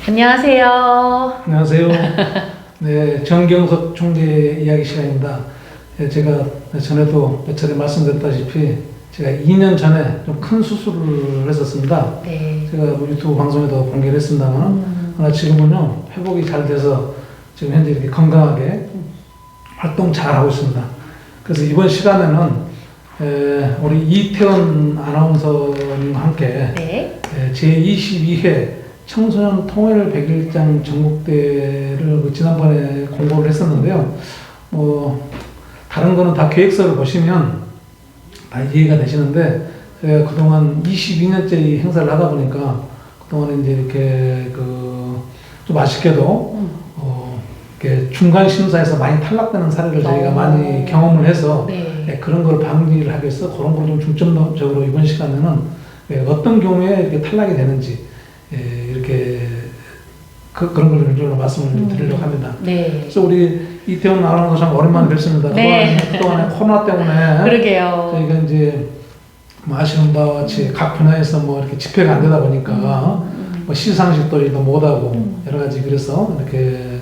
안녕하세요. 안녕하세요. 네, 정경석 총재 이야기 시간입니다. 네, 제가 전에도 몇 차례 말씀드렸다시피 제가 2년 전에 좀 큰 수술을 했었습니다. 네. 제가 뭐 유튜브 방송에도 공개를 했습니다만, 그러나 지금은요, 회복이 잘 돼서 지금 현재 이렇게 건강하게 활동 잘 하고 있습니다. 그래서 이번 시간에는 우리 이태원 아나운서님과 함께 네. 제22회 청소년 통일 100일장 전국대회를 지난번에 공고를 했었는데요. 뭐 다른 거는 다 계획서를 보시면 다 이해가 되시는데, 제가 그동안 22년째 이 행사를 하다 보니까 그동안 이제 이렇게 좀 아쉽게도 이렇게 중간 심사에서 많이 탈락되는 사례를 저희가 많이 경험을 해서 네. 그런 걸 방지를 하기 위해서 그런 걸 좀 중점적으로 이번 시간에는 어떤 경우에 이렇게 탈락이 되는지 이렇게 그런 걸 좀 말씀을 드리려고 합니다. 네. 그래서 우리 이태원 아나운서 참 오랜만에 뵙습니다. 네. 그동안에 코로나 때문에 그러게요. 저희가 이제 뭐 아시는 바와 같이 각 분야에서 뭐 이렇게 집회가 안 되다 보니까 뭐 시상식도 못 하고 여러 가지 그래서 이렇게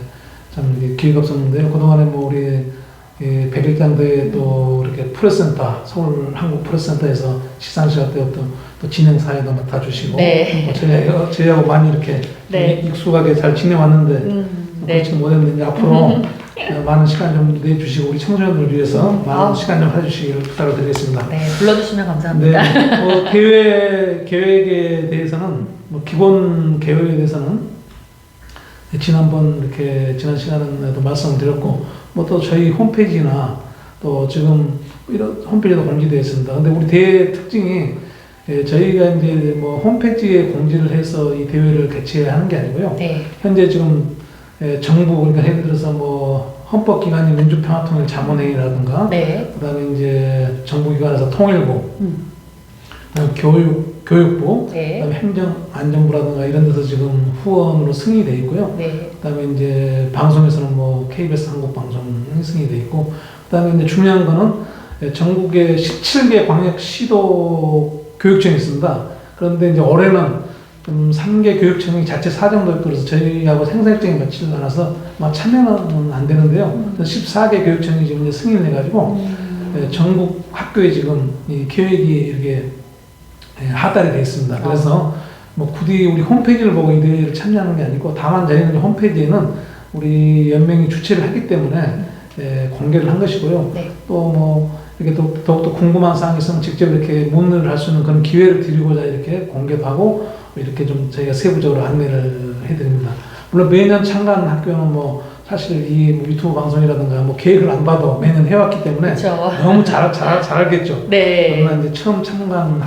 참 기회가 없었는데요. 그동안에 뭐 우리 100일장 대회 또 이렇게 프레스센터, 서울 한국 프레스센터에서 시상식 할 때 또 진행 사회도 맡아주시고, 네. 뭐 저희하고 많이 이렇게 네. 익숙하게 잘 지내왔는데, 네. 그렇지 못했는데 앞으로 많은 시간 좀 내주시고 우리 청소년들을 위해서 많은 시간 좀 해주시기를 부탁을 드리겠습니다. 네. 불러주시면 감사합니다. 네. 대회 계획에 대해서는 뭐 기본 계획에 대해서는 지난 시간에도 말씀드렸고, 뭐 또 저희 홈페이지나 또 지금 이런 홈페이지도 공지되어 있습니다. 근데 우리 대회 특징이 저희가 이제 뭐 홈페이지에 공지를 해서 이 대회를 개최하는 게 아니고요. 네. 현재 지금 정부, 그러니까 예를 들어서 뭐 헌법기관인 민주평화통일자문회의라든가, 네. 그다음에 이제 정부기관에서 통일부, 그다음에 교육부, 네. 그다음에 행정안전부라든가 이런 데서 지금 후원으로 승인이 돼 있고요. 네. 그다음에 이제 방송에서는 뭐 KBS 한국방송이 승인이 돼 있고, 그다음에 이제 중요한 거는 전국에 17개 광역시도 교육청이 있습니다. 그런데 이제 올해는 3개 교육청이 자체 사정도 있고 그래서 저희하고 행사 일정이 맞지 않아서 참여는 안 되는데요. 14개 교육청이 지금 이제 승인을 해가지고 전국 학교에 지금 이 계획이 이렇게 하달이 되어 있습니다. 그래서 뭐 굳이 우리 홈페이지를 보고 이 대회를 참여하는 게 아니고, 다만 저희는 홈페이지에는 우리 연맹이 주최를 하기 때문에 공개를 한 것이고요. 네. 또 뭐 이렇게 더욱더 궁금한 사항이 있으면 직접 이렇게 문의를 할 수 있는 그런 기회를 드리고자 이렇게 공개도 하고 이렇게 좀 저희가 세부적으로 안내를 해드립니다. 물론 매년 참가하는 학교는 뭐 사실 이 유튜브 방송이라든가 뭐 계획을 안 봐도 매년 해왔기 때문에 그쵸. 너무 잘 알겠죠. 네. 그러나 이제 처음 참가하는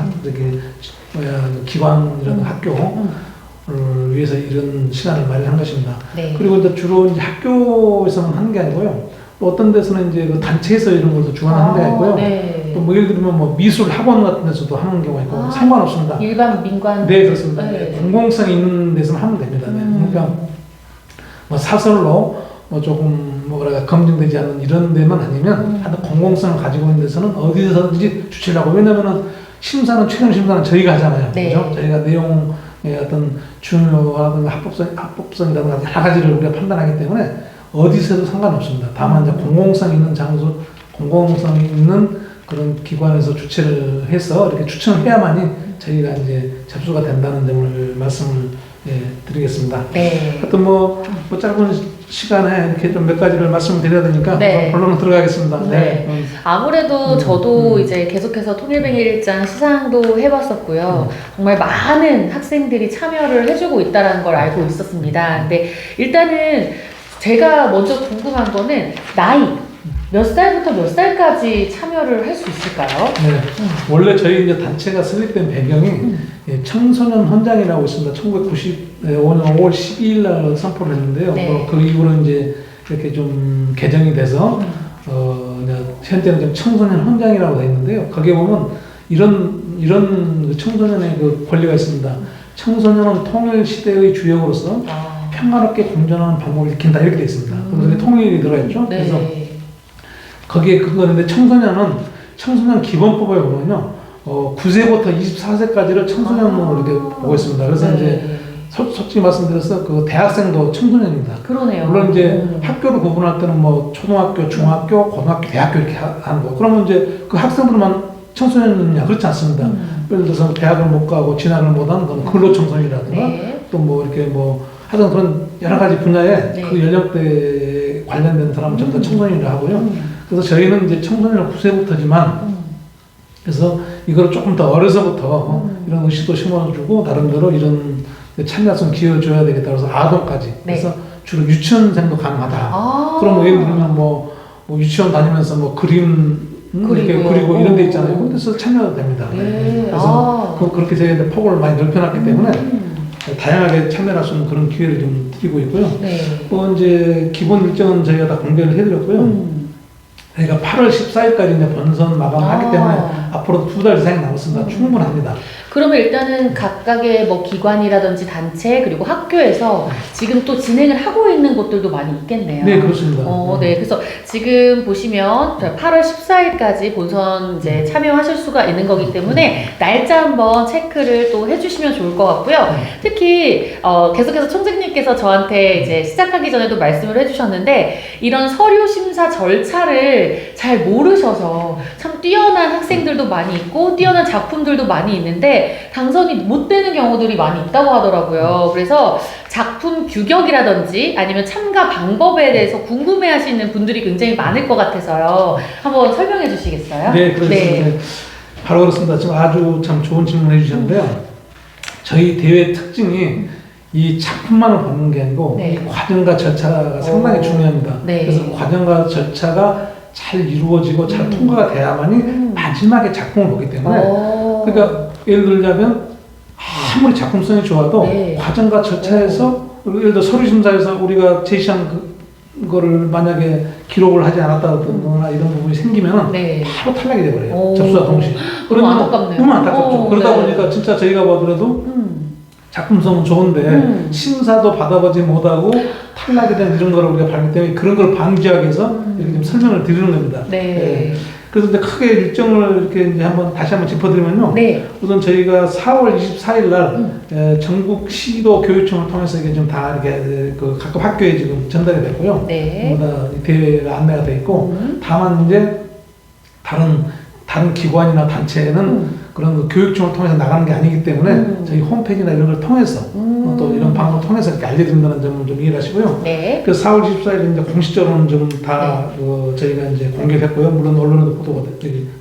기관이라든가 학교를 위해서 이런 시간을 마련한 것입니다. 네. 그리고 이제 주로 이제 학교에서만 하는 게 아니고요. 또 어떤 데서는 이제 그 단체에서 이런 것도 주관하는 데가 있고요. 네. 또 뭐 예를 들면 뭐 미술 학원 같은 데서도 하는 경우가 있고 상관없습니다. 일반 민관. 네, 그렇습니다. 네. 공공성이 있는 데서는 하면 됩니다. 네. 그러니까 뭐 사설로 뭐 조금 뭐랄까 검증되지 않는 이런 데만 아니면 하여튼 공공성을 가지고 있는 데서는 어디서든지 주최를 하고, 왜냐면은 심사는 최종 심사는 저희가 하잖아요. 네. 그죠? 저희가 내용의 어떤 중요하든가 합법성이라든가 여러 가지를 우리가 판단하기 때문에 어디서 해도 상관없습니다. 다만 이제 공공성 있는 장소, 공공성 있는 그런 기관에서 주최를 해서 이렇게 추천을 해야만이 저희가 이제 접수가 된다는 점을 말씀을 드리겠습니다. 네. 하여튼 뭐 짧은 시간에 이렇게 좀 몇 가지를 말씀을 드려야 되니까 네. 본론으로 들어가겠습니다. 네. 아무래도 저도 이제 계속해서 통일백일장 시상도 해봤었고요. 정말 많은 학생들이 참여를 해주고 있다는 걸 알고 있었습니다. 근데 일단은 제가 먼저 궁금한 거는 나이. 몇 살부터 몇 살까지 참여를 할 수 있을까요? 네. 원래 저희 이제 단체가 설립된 배경이 청소년 헌장이라고 있습니다. 1995년 5월 12일 날 선포를 했는데요. 네. 그 이후로 이제 이렇게 좀 개정이 돼서 이제 현재는 좀 청소년 헌장이라고 되어 있는데요. 거기에 보면 이런 청소년의 그 권리가 있습니다. 청소년은 통일 시대의 주역으로서 평화롭게 공존하는 방법을 익힌다, 이렇게 되어 있습니다. 그래서 통일이 들어가 있죠. 네. 그래서 거기에 그거는데 청소년 기본법에 보면요, 9세부터 24세까지를 청소년으로 이렇게 보고 있습니다. 그래서 네. 이제 솔직히 말씀드려서 그 대학생도 청소년입니다. 그러네요. 물론 이제 학교를 구분할 때는 뭐 초등학교, 중학교, 고등학교, 대학교 이렇게 하는 거. 그러면 이제 그 학생들만 청소년이냐 그렇지 않습니다. 예를 들어서 대학을 못 가고 진학을 못한 건 근로청소년이라든가 네. 또 뭐 이렇게 뭐 하여튼 그런 여러 가지 분야에 네. 그 연령대에 관련된 사람은 전부 다 청소년이라 하고요. 그래서 저희는 이제 청소년 9세부터지만 그래서 이걸 조금 더 어려서부터 이런 의식도 심어주고 나름대로 이런 참여성 기여줘야 되겠다. 그래서 아동까지. 네. 그래서 주로 유치원생도 가능하다. 아. 그럼 예를 들면 뭐 유치원 다니면서 뭐 그림 이렇게 그리고 이런 데 있잖아요. 그런 데서 참여도 됩니다. 네. 그래서 그렇게 저희가 폭을 많이 넓혀놨기 때문에 다양하게 참여할 수 있는 그런 기회를 좀 드리고 있고요. 네. 또 이제 기본 일정은 저희가 다 공개를 해드렸고요. 저희가 8월 14일까지 이제 본선 마감하기 때문에 앞으로 2달 이상이 남았습니다. 충분합니다. 그러면 일단은 각각의 뭐 기관이라든지 단체 그리고 학교에서 지금 또 진행을 하고 있는 곳들도 많이 있겠네요. 네, 그렇습니다. 네. 그래서 지금 보시면 8월 14일까지 본선 이제 참여하실 수가 있는 거기 때문에 날짜 한번 체크를 또 해주시면 좋을 것 같고요. 특히 계속해서 총장님께서 저한테 이제 시작하기 전에도 말씀을 해주셨는데 이런 서류 심사 절차를 잘 모르셔서 참 뛰어난 학생들도 많이 있고 뛰어난 작품들도 많이 있는데 당선이 못 되는 경우들이 많이 있다고 하더라고요. 그래서 작품 규격이라든지 아니면 참가 방법에 대해서 궁금해하시는 분들이 굉장히 많을 것 같아서요. 한번 설명해 주시겠어요? 네, 그렇습니다. 바로 그렇습니다. 지금 아주 참 좋은 질문 해주셨는데요. 저희 대회 특징이 이 작품만을 보는 게 아니고 네. 이 과정과 절차가 상당히 중요합니다. 네. 그래서 과정과 절차가 잘 이루어지고 잘 통과가 돼야만이 마지막에 작품을 보기 때문에 그러니까 예를 들자면 아무리 작품성이 좋아도 네. 과정과 절차에서 예를 들어 서류 심사에서 우리가 제시한 그거를 만약에 기록을 하지 않았다거나 이런 부분이 생기면 네. 바로 탈락이 돼버려요. 접수와 동시에. 너무 안타깝네요. 너무 안타깝죠. 그러다 네. 보니까 진짜 저희가 보더라도 작품성은 좋은데 심사도 받아보지 못하고 탈락이 된 이런 거를 우리가 봤기 때문에 그런 걸 방지하기 위해서 이렇게 좀 설명을 드리는 겁니다. 네. 그래서 이제 크게 일정을 이렇게 이제 다시 한번 짚어드리면요. 네. 우선 저희가 4월 24일 날 전국 시도 교육청을 통해서 이게 좀 다 이렇게 그 각급 학교에 지금 전달이 됐고요. 네. 전부 다 대회가 안내가 돼 있고 다만 이제 다른 기관이나 단체는 그런 그 교육청을 통해서 나가는 게 아니기 때문에 저희 홈페이지나 이런 걸 통해서 또 이런 방송을 통해서 이렇게 알려드린다는 점을 좀 이해하시고요. 네. 그래서 4월 24일 이제 공식적으로는 좀 다 저희가 이제 공개했고요. 물론 언론에도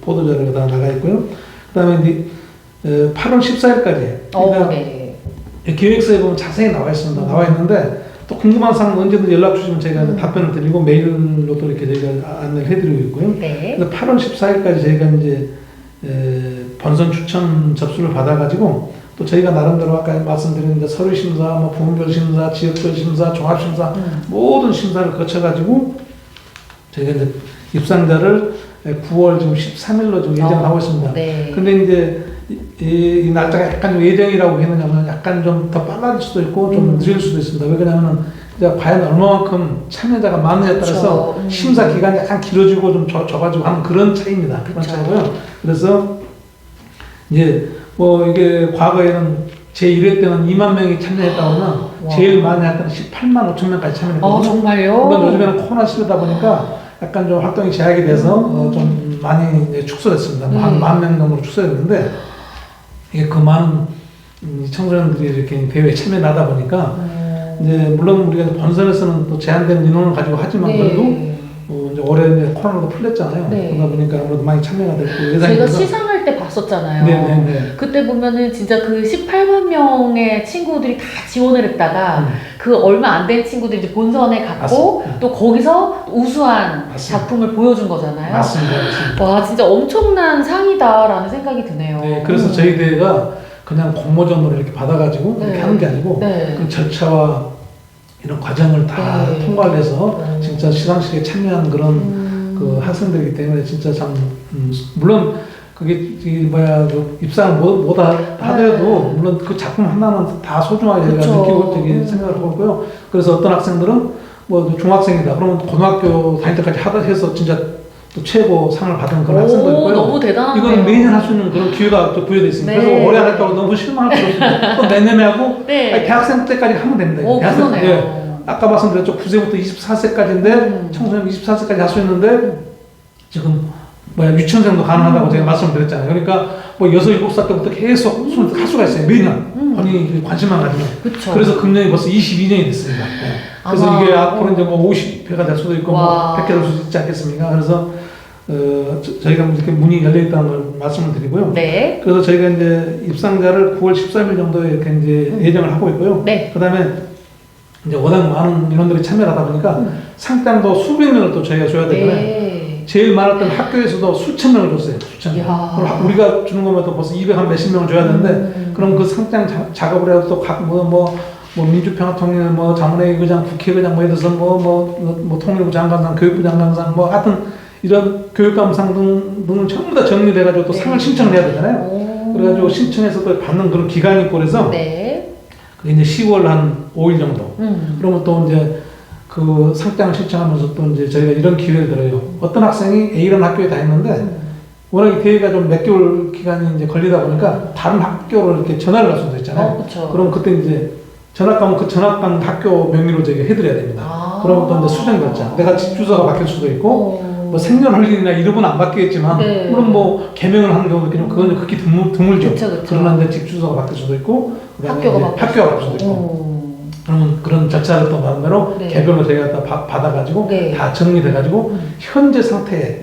보도 자료가 다 나가 있고요. 그다음에 이제 8월 14일까지 네. 기획서에 보면 자세히 나와 있습니다. 나와 있는데 또 궁금한 사항 언제든지 연락 주시면 저희가 답변을 드리고 메일로 또 이렇게 저희가 안내를 해드리고 있고요. 네. 그래서 8월 14일까지 저희가 이제 본선 추천 접수를 받아가지고 또 저희가 나름대로 아까 말씀드린 이제 서류 심사, 뭐 부문별 심사, 지역별 심사, 종합 심사 모든 심사를 거쳐가지고 저희가 이제 입상자를 9월 지금 13일로 지금 예정을 하고 있습니다. 네. 근데 이제 이 날짜가 약간 좀 예정이라고 했느냐면 약간 좀 더 빨라질 수도 있고 좀 늦을 수도 있습니다. 왜 그러냐면은 이제 과연 얼마만큼 참여자가 많느냐에 따라서 심사 기간이 약간 길어지고 좀 좁아지고 하는 그런 차이입니다. 그런 차이고요. 그래서 이제 뭐 이게 과거에는 제1회 때는 2만 명이 참여했다고 하면 제일 많이 할 때는 18만 5천 명까지 참여했거든요. 정말요? 물론 요즘에는 코로나 시대다 보니까 약간 좀 활동이 제약이 돼서 좀 많이 이제 축소됐습니다. 한 10,000명 정도로 축소됐는데 이게 그 많은 청소년들이 이렇게 대회에 참여하다 보니까 이제 물론 우리가 본선에서는 또 제한된 인원을 가지고 하지만 그래도 이제 올해 이제 코로나도 풀렸잖아요. 네. 그러다 보니까 아무래도 많이 참여가 됐고 제가 시상할 때 봤었잖아요. 네네네. 그때 보면은 진짜 그 18만 명의 친구들이 다 지원을 했다가 그 얼마 안 된 친구들이 이제 본선에 갔고 맞습니다. 또 거기서 우수한 맞습니다. 작품을 보여준 거잖아요. 맞습니다. 맞습니다. 와 진짜 엄청난 상이다라는 생각이 드네요. 네, 그래서 저희 대회가 그냥 공모전으로 이렇게 받아가지고 이렇게 하는 게 아니고 그 절차와 이런 과정을 다 통과를 해서 진짜 시상식에 참여한 그런 그 학생들이기 때문에 진짜 참 물론 그게 그 입상을 못 하더라도 물론 그 작품 하나는 다 소중하게 제가 느끼고 생각을 하고요. 그래서 어떤 학생들은 뭐 중학생이다 그러면 고등학교 다닐 때까지 하다 해서 진짜 또 최고 상을 받은 그런 학생도 있고요. 너무 대단하네요. 이건 매년 할 수 있는 그런 기회가 또 부여되어 있습니다. 네. 그래서 올해 안 했다고 너무 실망할 필요 없습니다. 또 내년에 하고 네. 아니, 대학생 때까지 하면 됩니다. 대학생, 그러네요. 예. 아까 말씀드렸죠. 9세부터 24세까지인데 청소년 24세까지 할 수 있는데 지금 유치원생도 가능하다고 제가 말씀드렸잖아요. 그러니까 뭐 6, 7살 때부터 계속 할 수가 있어요. 매년 본인이 관심만 가지면. 그쵸. 그래서 금년이 벌써 22년이 됐습니다. 네. 그래서 아마, 이게 앞으로 이제 뭐 50회가 될 수도 있고 와. 뭐 100회 될 수도 있지 않겠습니까? 그래서 저희가 이렇게 문이 열려 있다는 걸 말씀을 드리고요. 네. 그래서 저희가 이제 입상자를 9월 13일 정도에 이렇게 이제 예정을 하고 있고요. 네. 그다음에 이제 워낙 많은 인원들이 참여를 하다 보니까 상장도 수백 명을 또 저희가 줘야 되잖아요. 네. 제일 많았던 학교에서도 수천 명을 줬어요. 수천 명. 이야. 그럼 우리가 주는 것만 또 벌써 200 한 몇십 명을 줘야 되는데 그럼 그 상장 작업을 해서 또 각 뭐 민주평화통일 뭐 자문회 의장, 국회의장 뭐 예를 들어서 뭐 통일부 장관상, 교육부 장관상 뭐 하여튼 이런 교육감상 등을 전부 다 정리돼가지고 또 네. 상을 신청을 해야 되잖아요. 오. 그래가지고 신청해서 또 받는 그런 기간이 있고 그래서 네. 그게 이제 10월 한 5일 정도. 그러면 또 이제 그 상장을 신청하면서 또 이제 저희가 이런 기회를 드려요. 어떤 학생이 A라는 학교에 다녔는데 워낙 이 대회가 좀 몇 개월 기간이 이제 걸리다 보니까 다른 학교로 이렇게 전화를 갈 수도 있잖아요. 그쵸. 그럼 그때 이제 전학 가면 그 전학간 학교 명의로 저희가 해드려야 됩니다. 그러면 또 이제 수정결자. 내가 집 주소가 바뀔 수도 있고 뭐 생년월일이나 이름은 안 바뀌겠지만 네. 물론 뭐 개명을 하는 경우도 있겠지만 그건 극히 드물죠. 그쵸. 그러나 이제 집 주소가 바뀔 수도 있고 그다음에 학교가 바뀔 수도 있고 그러면 그런 절차를 또 나름대로 네. 개별로 저희가 다 받아가지고 네. 다 정리돼가지고 현재 상태에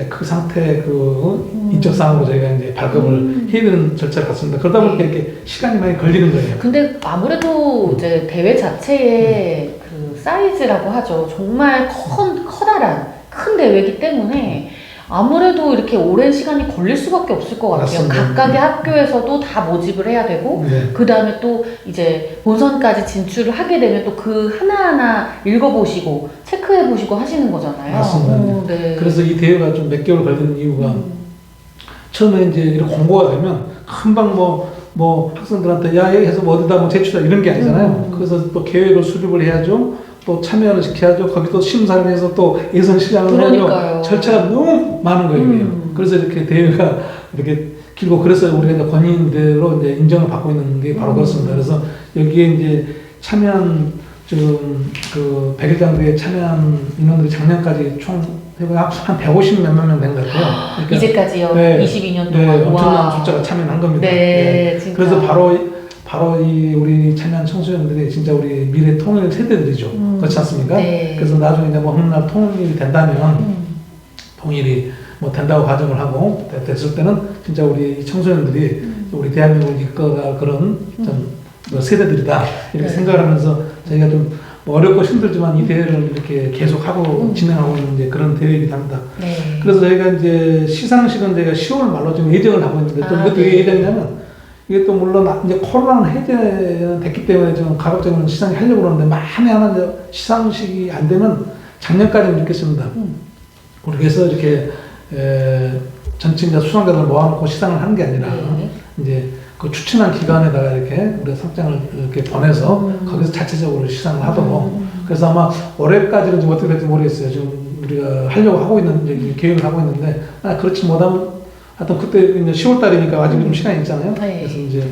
그 상태의 그 인적 사항으로 저희가 이제 발급을 해야 되는 절차를 갖습니다. 그러다 보니까 이렇게 시간이 많이 걸리는 거예요. 근데 아무래도 이제 대회 자체의 그 사이즈라고 하죠. 정말 커다란 큰 대회이기 때문에 아무래도 이렇게 오랜 시간이 걸릴 수밖에 없을 것 같아요. 맞습니다. 각각의 학교에서도 다 모집을 해야 되고 네. 그 다음에 또 이제 본선까지 진출을 하게 되면 또 그 하나하나 읽어보시고 체크해보시고 하시는 거잖아요. 맞습니다. 네. 그래서 이 대회가 좀 몇 개월 걸리는 이유가 처음에 이제 이렇게 공고가 되면 금방 뭐 학생들한테 야 해서 뭐 어디다 뭐 제출다 이런 게 아니잖아요. 그래서 또 계획을 수립을 해야죠. 또 참여를 시켜야죠. 거기 또 심사를 해서 또 예선 시장을 그러니까요. 해야죠. 절차가 너무 많은 거예요. 그래서 이렇게 대회가 이렇게 길고 그래서 우리가 이제 권위인대로 이제 인정을 받고 있는 게 바로 그렇습니다. 그래서 여기에 이제 참여한 지금 그 100일 대회에 참여한 인원들이 작년까지 총 한 150 몇만 명 된 것 같아요. 그러니까 이제까지요. 네. 22년 동안. 네, 엄청난 와. 숫자가 참여한 겁니다. 네, 진짜. 그래서 바로 이 우리 참여한 청소년들이 진짜 우리 미래 통일 세대들이죠. 그렇지 않습니까? 네. 그래서 나중에 이제 뭐 어느 날 통일이 된다면 통일이 뭐 된다고 가정을 하고 됐을 때는 진짜 우리 청소년들이 우리 대한민국을 이끌어갈 그런 좀 세대들이다 이렇게 네. 생각을 하면서 저희가 좀 어렵고 힘들지만 이 대회를 이렇게 계속하고 진행하고 있는 이제 그런 대회이기도 합니다. 네. 그래서 저희가 이제 시상식은 저희가 10월 말로 지금 예정을 하고 있는데 또 이것도 네. 왜 예정이냐면 이게 또 물론 이제 코로나는 해제됐기 때문에 지금 가급적이면 시상이 하려고 그러는데 만에 하나 이제 시상식이 안 되면 작년까지는 이렇게 했습니다. 우리 그래서 이렇게 전체 이제 수상자들 모아놓고 시상을 하는 게 아니라 네. 이제 그 추천한 기관에다가 이렇게 우리가 상장을 이렇게 보내서 거기서 자체적으로 시상을 하도록 그래서 아마 올해까지는 좀 어떻게 될지 모르겠어요. 지금 우리가 하려고 하고 있는 이제 계획을 하고 있는데 그렇지 못하면 하여튼 그때 이제 10월 달이니까 아직 좀 시간이 있잖아요. 네. 그래서 이제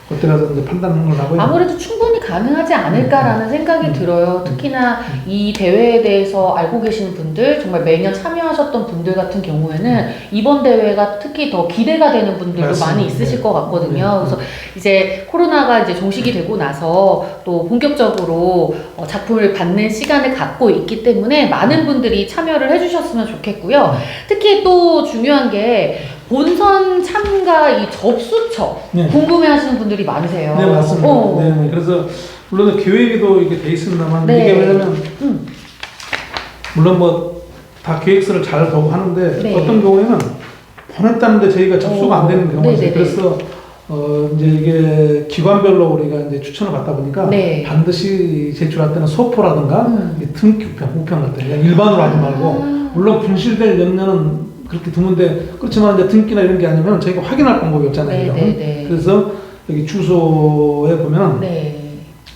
그때 가서 이제 판단을 하고 있는 아무래도 충분히 가능하지 않을까라는 생각이 들어요. 특히나 이 대회에 대해서 알고 계시는 분들, 정말 매년 참여하셨던 분들 같은 경우에는 이번 대회가 특히 더 기대가 되는 분들도 맞습니다. 많이 있으실 것 같거든요. 네. 그래서 이제 코로나가 이제 종식이 되고 나서 또 본격적으로 작품을 받는 시간을 갖고 있기 때문에 많은 분들이 참여를 해주셨으면 좋겠고요. 특히 또 중요한 게 본선 참가 이 접수처 네. 궁금해하시는 분들이 많으세요. 네, 맞습니다. 네, 그래서 물론 계획에도 이게 돼 있습니다만 네. 이게 왜냐면 물론 뭐 다 계획서를 잘 보고 하는데 네. 어떤 경우에는 보냈다는데 저희가 접수가 안 되는 경우가 있어요. 네네네. 그래서 이제 이게 기관별로 우리가 이제 추천을 받다 보니까 네. 반드시 제출할 때는 소포라든가 등기 우편 같은 그냥 일반으로 하지 말고 물론 분실될 염려는 그렇게 드문데 그렇지만 이제 등기나 이런 게 아니면 저희가 확인할 방법이 없잖아요. 네네네. 그래서 여기 주소에 보면 네.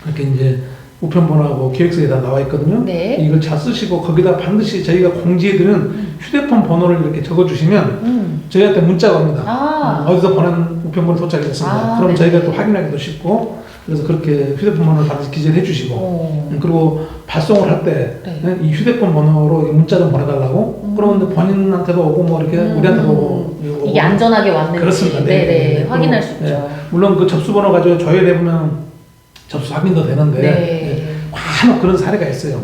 이렇게 이제 우편번호하고 계획서에 다 나와 있거든요. 네. 이걸 잘 쓰시고 거기다 반드시 저희가 공지해드리는 휴대폰 번호를 이렇게 적어주시면 저희한테 문자가 옵니다. 어디서 보낸 우편번호 도착이 됐습니다. 그럼 네네. 저희가 또 확인하기도 쉽고 그래서 그렇게 휴대폰 번호를 반드시 기재를 해주시고 그리고 발송을 할 때 이 휴대폰 번호로 문자 좀 보내달라고 그러면 본인한테도 오고 뭐 이렇게 우리한테도 오고 이게 안전하게 왔는지 그렇습니다. 네네. 확인할 수 있죠. 네. 물론 그 접수번호 가지고 조회해보면 접수 확인도 되는데 네. 간혹 그런 사례가 있어요.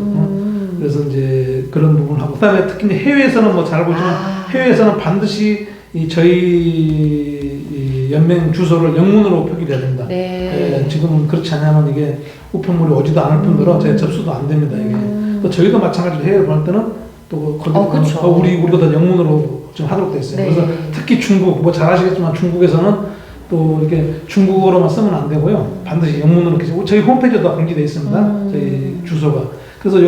그래서 이제 그런 부분을 하고 그다음에 특히 이제 해외에서는 뭐 잘 보시면 해외에서는 반드시 이 저희 이 연맹 주소를 영문으로 표기해야 됩니다. 네. 지금은 그렇지 않으면 이게 우편물이 오지도 않을 뿐더러 제 접수도 안 됩니다. 이게 또 저희도 마찬가지로 해외를 보낼 때는 또 거기 그쵸. 우리가 다 영문으로 지금 하도록 돼 있어요. 네. 그래서 특히 중국 뭐 잘 아시겠지만 중국에서는 또 이렇게 중국어로만 쓰면 안 되고요. 반드시 영문으로 이렇게 저희 홈페이지에도 공지되어 있습니다. 저희 주소가. 그래서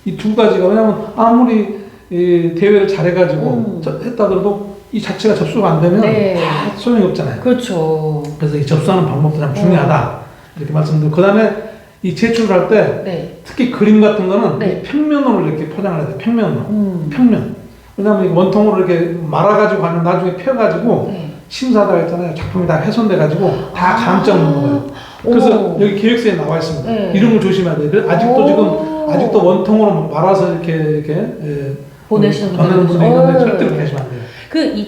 이 두 가지가 왜냐하면 아무리 이 대회를 잘해가지고 했다 그래도 이 자체가 접수가 안 되면 다 소용이 없잖아요. 그렇죠. 그래서 이 접수하는 방법도 참 중요하다 이렇게 말씀드리고 그 다음에 이 제출을 할 때 특히 그림 같은 거는 평면으로 이렇게 포장을 해야 돼요. 평면으로. 평면. 왜냐하면 원통으로 이렇게 말아가지고 하면 나중에 펴가지고 심사하다가 했잖아요. 작품이 다 훼손돼가지고 다 감점 넣는 거예요. 그래서 여기 계획서에 나와 있습니다. 이름을 조심해야 돼요. 아직도 원통으로 말아서 이렇게 보내시는 분들이 있는데 절대로 그렇게 하시면 안 돼요.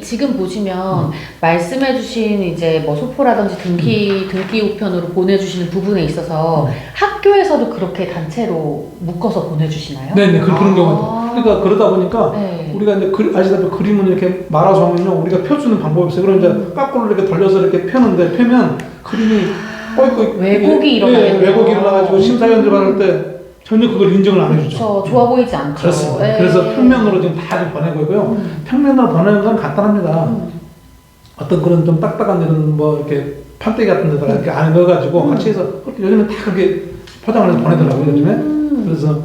지금 보시면 말씀해주신 이제 뭐 소포라든지 등기 우편으로 보내주시는 부분에 있어서 학교에서도 그렇게 단체로 묶어서 보내주시나요? 네네 그런 경우도. 그러니까 그러다 보니까 우리가 이제 아시다시피 그림은 이렇게 말아서 하면요 우리가 펴 주는 방법이 있어요. 그럼 이제 거꾸로 이렇게 돌려서 이렇게 펴는데 펴면 그림이 왜곡이 일어나겠네요. 왜곡이 일어나가지고 심사위원들 받을 때 전혀 그걸 인정을 안 해주죠. 그렇죠. 좋아 보이지 않죠. 그렇습니다. 그래서 평면으로 지금 다 보내고 있고요. 평면으로 보내는 건 간단합니다. 어떤 그런 좀 딱딱한 이런 뭐 이렇게 판때기 같은 데다가 이렇게 안에 넣어가지고 같이 해서 여기는 다 그렇게 포장을 해서 보내더라고요 요즘에. 그래서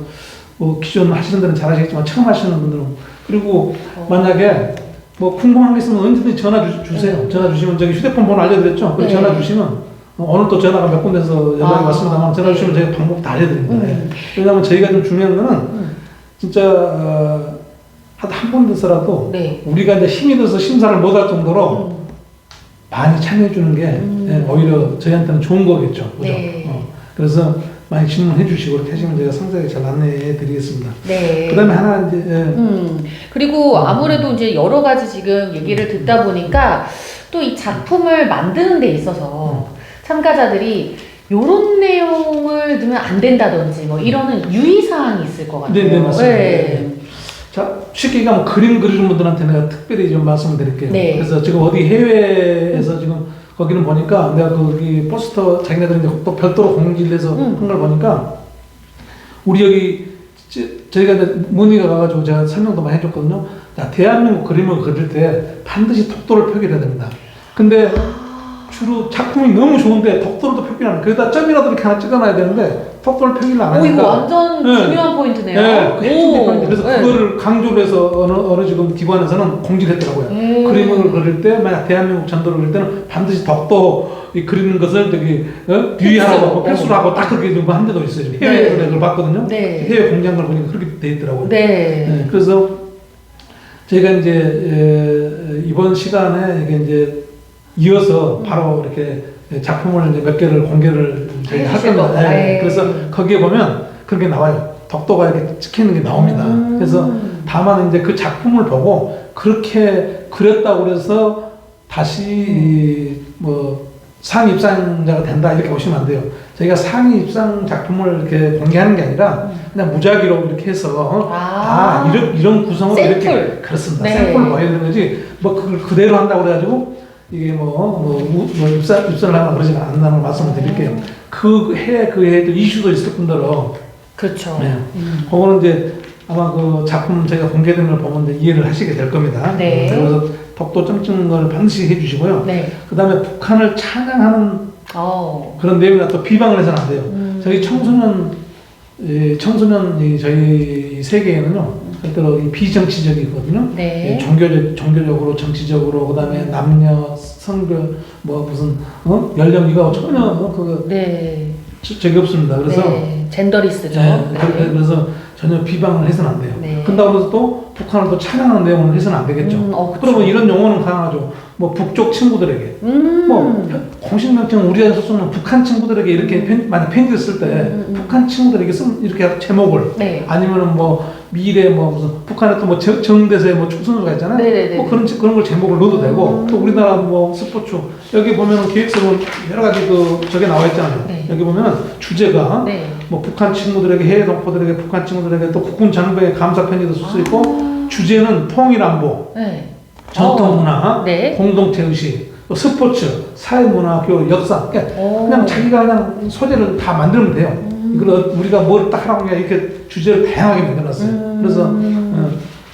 뭐 기존 하시는 데는 잘 아시겠지만 처음 하시는 분들은 그리고 만약에 뭐 궁금한 게 있으면 언제든지 전화 주세요. 전화 주시면 저기 휴대폰 번호 알려드렸죠. 그 전화 주시면 오늘 또 전화가 몇 군데서 연락이 왔습니다만 전화 주시면 저희가 방법 다 알려드립니다. 왜냐하면 저희가 좀 중요한 거는 진짜 한 번 돼서라도 우리가 이제 힘이 들어서 심사를 못할 정도로 많이 참여해 주는 게 오히려 저희한테는 좋은 거겠죠. 그죠? 그래서 많이 질문해 주시고 이렇게 하시면 제가 상세하게 잘 안내해 드리겠습니다. 그 다음에 하나 이제 그리고 아무래도 이제 여러 가지 지금 얘기를 듣다 보니까 또 이 작품을 만드는 데 있어서 참가자들이 요런 내용을 넣으면 안 된다든지 뭐 이러는 유의사항이 있을 것 같아요. 네, 맞습니다. 자, 쉽게 얘기하면 그림 그리는 분들한테 내가 특별히 좀 말씀을 드릴게요. 그래서 지금 어디 해외에서 지금 거기는 보니까 내가 거기 포스터 자기네들 이제 또 별도로 공지를 해서 한 걸 보니까 우리 여기 저희가 이제 문의가 가가지고 제가 설명도 많이 해줬거든요. 자, 대한민국 그림을 그릴 때 반드시 덕도를 표기해야 됩니다. 근데 주로 작품이 너무 좋은데 덕도로도 표기를 안 해요. 거기다 점이라도 이렇게 하나 찍어놔야 되는데 덕도를 표기를 안 하니까. 이거 완전 중요한 포인트네요. 그 핵심 포인트. 그래서 그거를 강조를 해서 어느 지금 기관에서는 공지를 했더라고요. 그림을 그릴 때 만약 대한민국 전도를 그릴 때는 반드시 덕도 그리는 것을 되게 유의하라고 필수로 하고 딱 그렇게 좀 한 데도 있어요. 해외에서 그걸 봤거든요. 해외 공지한 걸 보니까 그렇게 돼 있더라고요. 그래서 저희가 이제 이번 시간에 이게 이제 이어서 바로 이렇게 작품을 이제 몇 개를 공개를 저희가 할 겁니다. 그래서 거기에 보면 그렇게 나와요. 덕도가 이렇게 찍혀 있는 게 나옵니다. 그래서 다만 이제 그 작품을 보고 그렇게 그렸다고 그래서 다시 뭐 상위 입상자가 된다 이렇게 보시면 안 돼요. 저희가 상위 입상 작품을 이렇게 공개하는 게 아니라 그냥 무작위로 이렇게 해서 이런 구성으로 샘플. 이렇게 그렇습니다. 샘플을 보여야 되는 거지 뭐 그걸 그대로 한다고 그래가지고 이게 입선을 하거나 그러지 않는다는 말씀을 드릴게요. 그 해에도 이슈도 있을 뿐더러. 그렇죠. 그거는 이제 아마 그 작품 제가 공개된 걸 보면 이제 이해를 하시게 될 겁니다. 그래서 덕도 점찍는 걸 반드시 해주시고요. 그 다음에 북한을 찬양하는 그런 내용이나 또 비방을 해서는 안 돼요. 저희 청소년 저희 세계에는요. 절대로 비정치적이거든요. 종교적으로, 정치적으로, 그 다음에 남녀, 성별, 뭐 무슨 연령 이거 전혀 적이 없습니다. 그래서 네, 젠더리스죠. 네, 그래서 전혀 비방을 해서는 안 돼요. 네. 그런다고 해서 또 북한을 또 찬양하는 내용은 해서는 안 되겠죠. 그쵸. 그러면 이런 용어는 가능하죠. 뭐 북쪽 친구들에게, 뭐 공식 명칭은 우리가 쓰는 북한 친구들에게 이렇게 만약 편지를 쓸 때 북한 친구들에게 쓴 이렇게 제목을 네. 아니면은 뭐 미래 뭐 무슨 북한에 또 뭐 정대세 뭐 축선수가 있잖아요. 네네네. 뭐 그런 걸 제목을 넣어도 되고 또 우리나라 뭐 스포츠 여기 보면은 기획서는 여러 가지 그 저게 나와 있잖아요. 네. 여기 보면은 주제가 네. 뭐 북한 친구들에게 해외 동포들에게 북한 친구들에게 또 국군 장병에 감사 편지도 쓸 수 있고 주제는 통일 안보, 네. 전통 문화, 네. 공동체 의식, 또 스포츠, 사회 문화, 교육, 역사. 그러니까 그냥 자기가 그냥 소재를 다 만들면 돼요. 이걸 우리가 뭘 딱 하라고 그냥 이렇게 주제를 다양하게 만들어놨어요. 그래서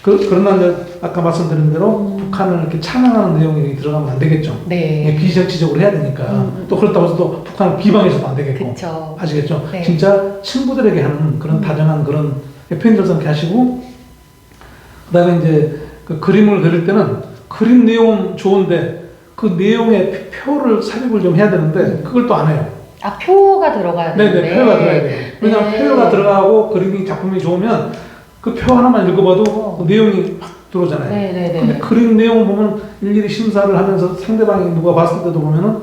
그러나 이제 아까 말씀드린 대로 북한을 이렇게 찬양하는 내용이 들어가면 안 되겠죠. 네. 비정치적으로 해야 되니까 또 그렇다고 해서 또 북한을 비방해서도 안 되겠고. 그쵸. 아시겠죠? 네. 진짜 친구들에게 하는 그런 다정한 그런 편지를 이렇게 하시고 그다음에 이제 그 그림을 그릴 때는 그림 내용은 좋은데 그 내용에 표를 삽입을 좀 해야 되는데 그걸 또 안 해요. 아, 표가 들어가야 되는데. 네네, 표가 들어가야 돼요. 왜냐하면 네. 표가 들어가고 그림이 작품이 좋으면 그 표 하나만 읽어봐도 그 내용이 확 들어오잖아요. 네네네. 근데 그림 내용을 보면 일일이 심사를 하면서 상대방이 누가 봤을 때도 보면은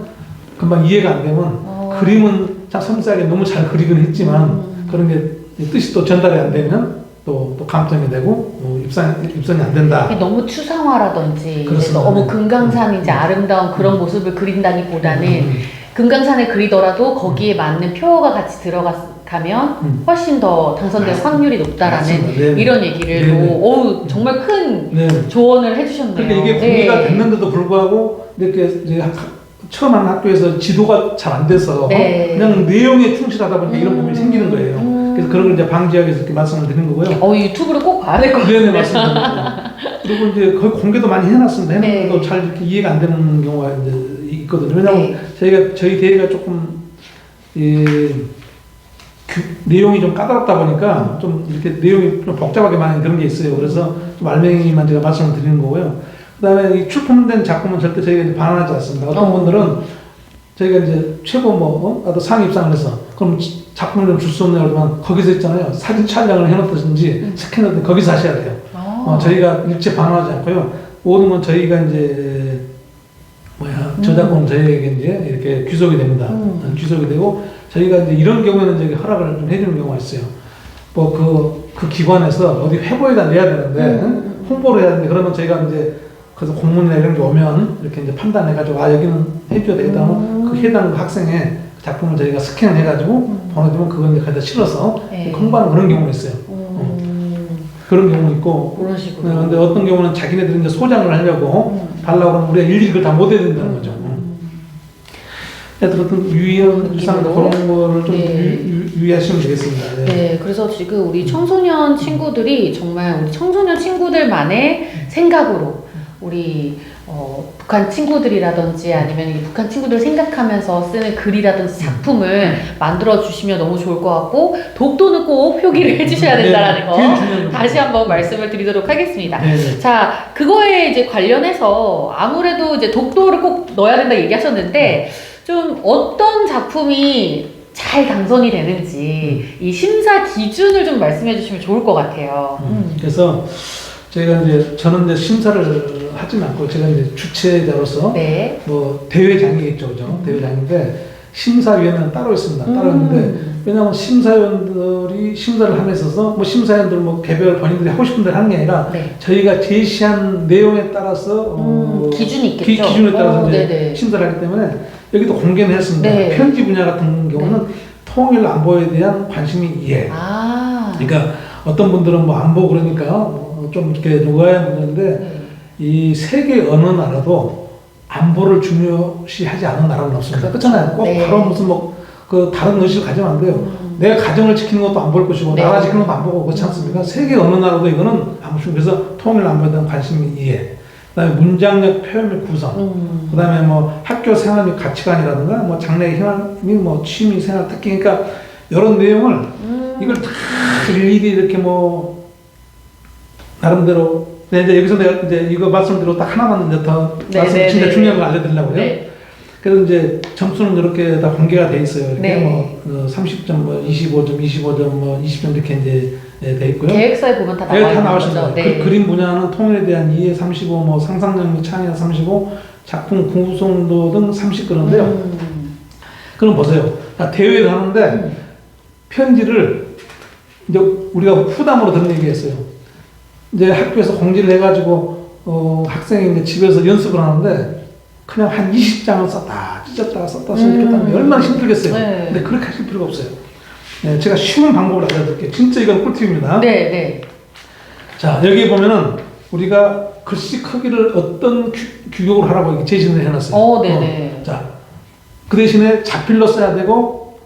금방 이해가 안 되면 그림은 참 섬세하게 너무 잘 그리긴 했지만 그런 게 뜻이 또 전달이 안 되면 또 감점이 되고 입선이 안 된다. 이게 너무 추상화라든지 그렇습니다. 너무 금강산이지 아름다운 그런 모습을 그린다기보다는 금강산을 그리더라도 거기에 맞는 표어가 같이 들어가면 훨씬 더 당선될 확률이 높다라는 맞습니다. 네네. 이런 얘기를 네네. 또 정말 큰 네. 조언을 해주셨네요. 그러니까 이게 공개가 네. 됐는데도 불구하고 이렇게 이제 처음 하는 학교에서 지도가 잘 안 돼서 네. 그냥 내용에 충실하다 보니까 이런 부분이 생기는 거예요. 그래서 그런 걸 이제 방지하기 위해서 이렇게 말씀을 드린 거고요. 유튜브를 꼭 봐야 될 것 같아요. 네네 맞습니다. 그리고 이제 거의 공개도 많이 해놨습니다. 해놨는데도 네. 잘 이렇게 이해가 안 되는 경우가 이제 있거든요. 왜냐하면 네. 저희 대회가 조금 내용이 좀 까다롭다 보니까 좀 이렇게 내용이 좀 복잡하게 많이 그런 게 있어요. 그래서 좀 알맹이만 제가 말씀을 드리는 거고요. 그다음에 이 출품된 작품은 절대 저희가 이제 반환하지 않습니다. 어떤 분들은 저희가 이제 최고 또 상위 입상을 해서 그럼 작품을 좀 줄 수 없네요. 그러면 거기서 있잖아요. 사진 촬영을 해놓든지 스캔하든지 거기서 하셔야 돼요. 저희가 일체 반환하지 않고요. 모든 건 저희가 이제 저작권 저희에게 이제 이렇게 귀속이 됩니다. 귀속이 되고 저희가 이제 이런 경우에는 저희 허락을 좀 해주는 경우가 있어요. 뭐 그 기관에서 어디 회보에다 내야 되는데 홍보를 해야 되는데 그러면 저희가 이제 그래서 공문이나 이런 게 오면 이렇게 이제 판단해가지고 여기는 해줘야 되겠다 하면 그 해당 학생의 작품을 저희가 스캔해가지고 보내주면 그걸 이제 거기다 실어서 홍보하는 그런 경우가 있어요. 그런 경우 있고 그런 식으로. 그런데 어떤 경우는 자기네들이 이제 소장을 하려고 달라고 하면 우리가 일일이 그걸 다 못 해야 된다는 거죠. 어떤 유의사항 그런 거를 좀 유의하시면 되겠습니다. 네. 네, 그래서 지금 우리 청소년 친구들이 정말 우리 청소년 친구들만의 생각으로 우리 북한 친구들이라든지 아니면 이 북한 친구들 생각하면서 쓰는 글이라든지 작품을 만들어 주시면 너무 좋을 것 같고 독도는 꼭 표기를 해주셔야 된다라는 거 다시 한번 말씀을 드리도록 하겠습니다. 네. 자, 그거에 이제 관련해서 아무래도 이제 독도를 꼭 넣어야 된다 얘기하셨는데 좀 어떤 작품이 잘 당선이 되는지 이 심사 기준을 좀 말씀해 주시면 좋을 것 같아요. 그래서 저희가 이제 저는 이제 심사를 하지는 않고 제가 이제 주최자로서 네. 뭐 대회장이겠죠, 그죠? 대회장인데 심사위원회는 따로 있습니다. 따로 있는데 왜냐하면 심사위원들이 심사를 함에 있어서 뭐 심사위원들 뭐 개별 본인들이 하고 싶은 대로 하는 게 아니라 저희가 제시한 내용에 따라서 기준이 있겠죠. 기준에 따라서 이제 심사를 하기 때문에 여기도 공개는 했습니다. 편지 분야 같은 경우는 통일 안보에 대한 관심이 이해. 그러니까 어떤 분들은 뭐 안보 그러니까 좀 이렇게 의아한 분인데 이 세계 어느 나라도 안보를 중요시하지 않은 나라는 없습니다. 그렇잖아요. 꼭 바로 무슨 그 다른 의식을 가지면 안 돼요. 내가 가정을 지키는 것도 안 볼 것이고 나라 지키는 것도 안 보고 그렇지 않습니까? 세계 어느 나라도 이거는 아무 그래서 통일 안보에 대한 관심이 이해. 그다음에 문장력, 표현 및 구성. 그다음에 뭐 학교 생활 및 가치관이라든가 뭐 장래 희망 및 뭐 취미 생활 특기 그러니까 이런 내용을 이걸 다 일일이 이렇게 뭐 나름대로 이제 여기서 내가 이제 이거 말씀드리고 딱 하나만 이제 더 말씀 진짜 중요한 걸 알려드리려고요. 그래서 이제 점수는 이렇게 다 공개가 돼 있어요. 이렇게 네. 30점, 25점, 25점, 20점 이렇게 이제 돼 있고요. 계획서에 보면 다 네, 나와 다 있는 나오십니다. 거죠. 네. 그림 분야는 통일에 대한 이해 35, 뭐 상상력, 창의력 35, 작품 구성도 등 30 그런데요. 그럼 보세요. 대회를 하는데 편지를 이제 우리가 후담으로 듣는 얘기했어요. 이제 학교에서 공지를 해가지고 학생이 이제 집에서 연습을 하는데 그냥 한 20장을 썼다 찢었다가 썼다 이렇게 얼마나 힘들겠어요. 네. 근데 그렇게 하실 필요가 없어요. 네, 제가 쉬운 방법을 알려드릴게요. 진짜 이건 꿀팁입니다. 네, 네. 자, 여기 보면은 우리가 글씨 크기를 어떤 규격으로 하라고 이렇게 제시를 해놨어요. 네네. 자, 그 대신에 자필로 써야 되고,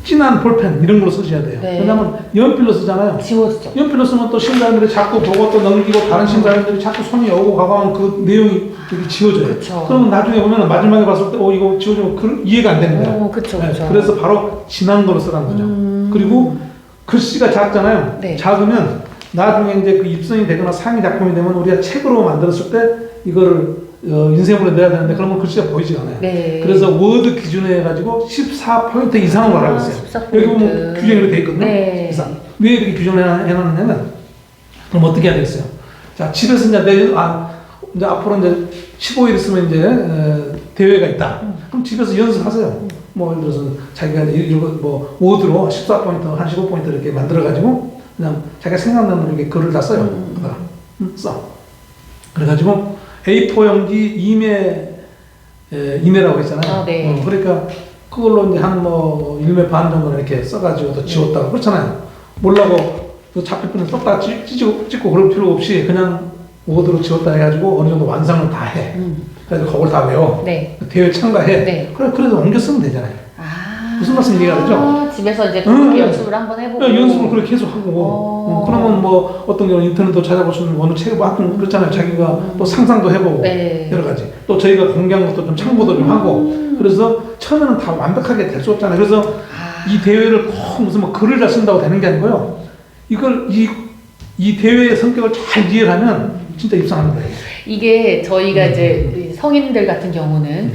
진한 볼펜 이런 걸로 쓰셔야 돼요. 네. 왜냐면 연필로 쓰잖아요. 지워지죠. 연필로 쓰면 또 심사위원들이 자꾸 보고 또 넘기고 다른 심사위원들이 자꾸 손이 오고 가고 하면 그 내용이 이렇게 지워져요. 그쵸. 그러면 나중에 보면 마지막에 봤을 때 이거 지워지면 이해가 안 되는 거예요. 그쵸, 네, 그쵸. 그래서 바로 진한 걸로 쓰라는 거죠. 그리고 글씨가 작잖아요. 네. 작으면 나중에 이제 그 입선이 되거나 상위 작품이 되면 우리가 책으로 만들었을 때 이거를 인쇄물에 넣어야 되는데 그러면 글씨가 보이지 않아요. 네. 그래서 워드 기준에 해가지고 14포인트 이상으로 하라고 했어요. 14포인트. 여기 보면 규정이 돼 있거든요. 네. 왜 이렇게 규정을 해놨냐면 그럼 어떻게 해야 되겠어요? 자, 집에서 이제 이제 앞으로 이제 15일 있으면 이제 대회가 있다. 그럼 집에서 연습하세요. 뭐 예를 들어서 자기가 이거 뭐 워드로 14포인트, 한 15포인트 이렇게 만들어가지고 그냥 자기가 생각나는 이렇게 글을 다 써요. 써. 그래가지고 A4 용지 이매라고 했잖아요. 네. 그러니까 그걸로 이제 한 뭐 1매 반 정도 이렇게 써가지고 또 지웠다가 그렇잖아요. 몰라고 그 잡힐분을 썼다가 찍고 그럴 필요 없이 그냥 워드로 지웠다 해가지고 어느 정도 완성을 다 해. 그래서 그걸 다 외워. 네. 대회 참가해. 네. 그래서 옮겨 쓰면 되잖아요. 무슨 말씀 이해가 되죠? 집에서 이제 그렇게 연습을 한번 해보고. 연습을 그렇게 계속 하고. 그러면 뭐 어떤 경우는 인터넷도 찾아볼 수 있는 어느 책을 막 그렇잖아요. 자기가 또 상상도 해보고 네. 여러 가지. 또 저희가 공개한 것도 좀 참고도 좀 하고. 그래서 처음에는 다 완벽하게 될 수 없잖아요. 그래서 이 대회를 꼭 무슨 뭐 글을 잘 쓴다고 되는 게 아니고요. 이걸 이 대회의 성격을 잘 이해하면 진짜 입상합니다. 이게 저희가 이제 성인들 같은 경우는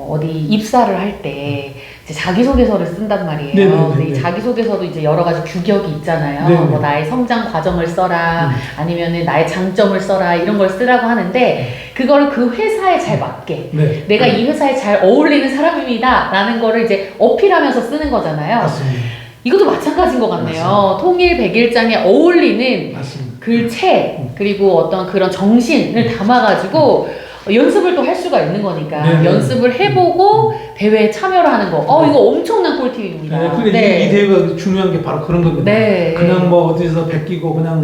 어디 입사를 할 때 자기소개서를 쓴단 말이에요. 네네네네. 근데 이 자기소개서도 이제 여러 가지 규격이 있잖아요. 네네. 뭐 나의 성장 과정을 써라, 아니면은 나의 장점을 써라, 이런 걸 쓰라고 하는데, 그거를 그 회사에 잘 맞게, 네. 내가 이 회사에 잘 어울리는 사람입니다. 라는 거를 이제 어필하면서 쓰는 거잖아요. 맞습니다. 이것도 마찬가지인 것 같네요. 맞습니다. 통일 100일장에 어울리는 맞습니다. 글책, 그리고 어떤 그런 정신을 담아가지고 연습을 또 할 수가 있는 거니까 네네. 연습을 해보고 대회에 참여를 하는 거. 이거 엄청난 꿀팁입니다. 네, 그러니까 이 대회가 중요한 게 바로 그런 겁니다. 네. 그냥 뭐 어디서 베끼고 그냥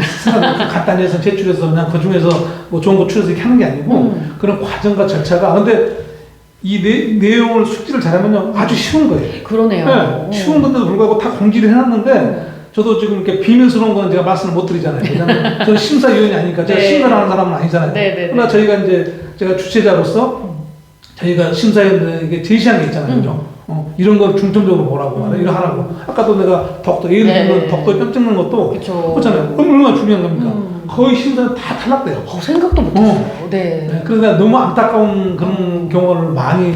간단해서 제출해서 그냥 그 중에서 뭐 좋은 거 추려서 이렇게 하는 게 아니고 그런 과정과 절차가 근데 이 내용을 숙지를 잘하면요 아주 쉬운 거예요. 그러네요. 네, 쉬운 건데도 불구하고 다 공지를 해놨는데 저도 지금 이렇게 비밀스러운 거는 제가 말씀을 못 드리잖아요. 왜냐면 저는 심사위원이 아니니까 제가 네. 심사를 하는 사람은 아니잖아요. 네네네. 그러나 저희가 이제 제가 주최자로서 저희가 심사위원들에게 제시한 게 있잖아요. 그죠? 이런 걸 중점적으로 보라고, 이거 하라고. 아까도 내가 덕도, 예를 들면 네. 덕도에 뼈 찍는 것도 그쵸. 그렇잖아요. 얼마나 중요한 겁니까? 거의 심사는 다 탈락돼요. 생각도 못했어요. 네. 네, 그러니까 너무 안타까운 그런 경우를 많이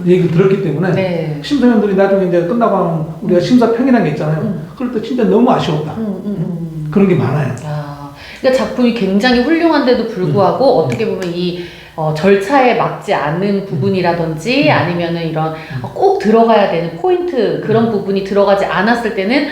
얘기를 들었기 때문에 네. 심사위원들이 나중에 이제 끝나고 하면 우리가 심사평이라는 게 있잖아요. 그럴 때 진짜 너무 아쉬웠다. 그런 게 많아요. 그러니까 작품이 굉장히 훌륭한데도 불구하고 어떻게 보면 이 절차에 맞지 않는 부분이라든지 아니면은 이런 꼭 들어가야 되는 포인트 그런 부분이 들어가지 않았을 때는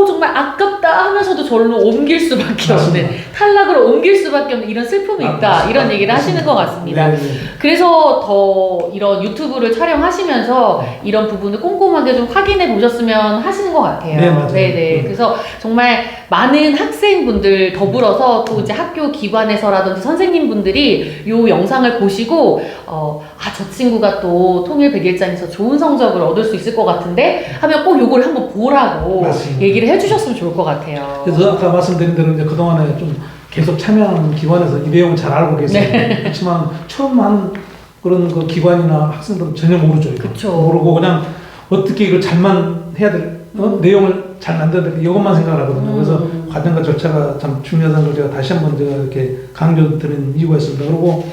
정말 아깝다 하면서도 절로 옮길 수밖에 맞습니다. 없는 탈락으로 옮길 수밖에 없는 이런 슬픔이 있다 맞습니다. 이런 얘기를 하시는 것 같습니다. 네. 그래서 더 이런 유튜브를 촬영하시면서 이런 부분을 꼼꼼하게 좀 확인해 보셨으면 하시는 것 같아요. 네, 맞아요. 네네. 그래서 정말 많은 학생분들 더불어서 또 이제 학교 기관에서라든지 선생님분들이 이 영상을 보시고 저 친구가 또 통일 100일장에서 좋은 성적을 얻을 수 있을 것 같은데 하면 꼭 요걸 한번 보라고 맞습니다. 얘기를 해주셨으면 좋을 것 같아요. 그래서 아까 말씀드린 대로 이제 그동안에 좀 계속 참여하는 기관에서 이 내용을 잘 알고 계세요. 그렇지만 처음 한 그런 그 기관이나 학생들은 전혀 모르죠. 이거. 그쵸. 모르고 그냥 어떻게 이걸 잘만 해야 될, 내용을 잘 만들어야 될 이것만 생각을 하거든요. 그래서 과정과 절차가 참 중요하다는 걸 제가 다시 한번 제가 이렇게 강조드리는 이유가 있습니다. 그리고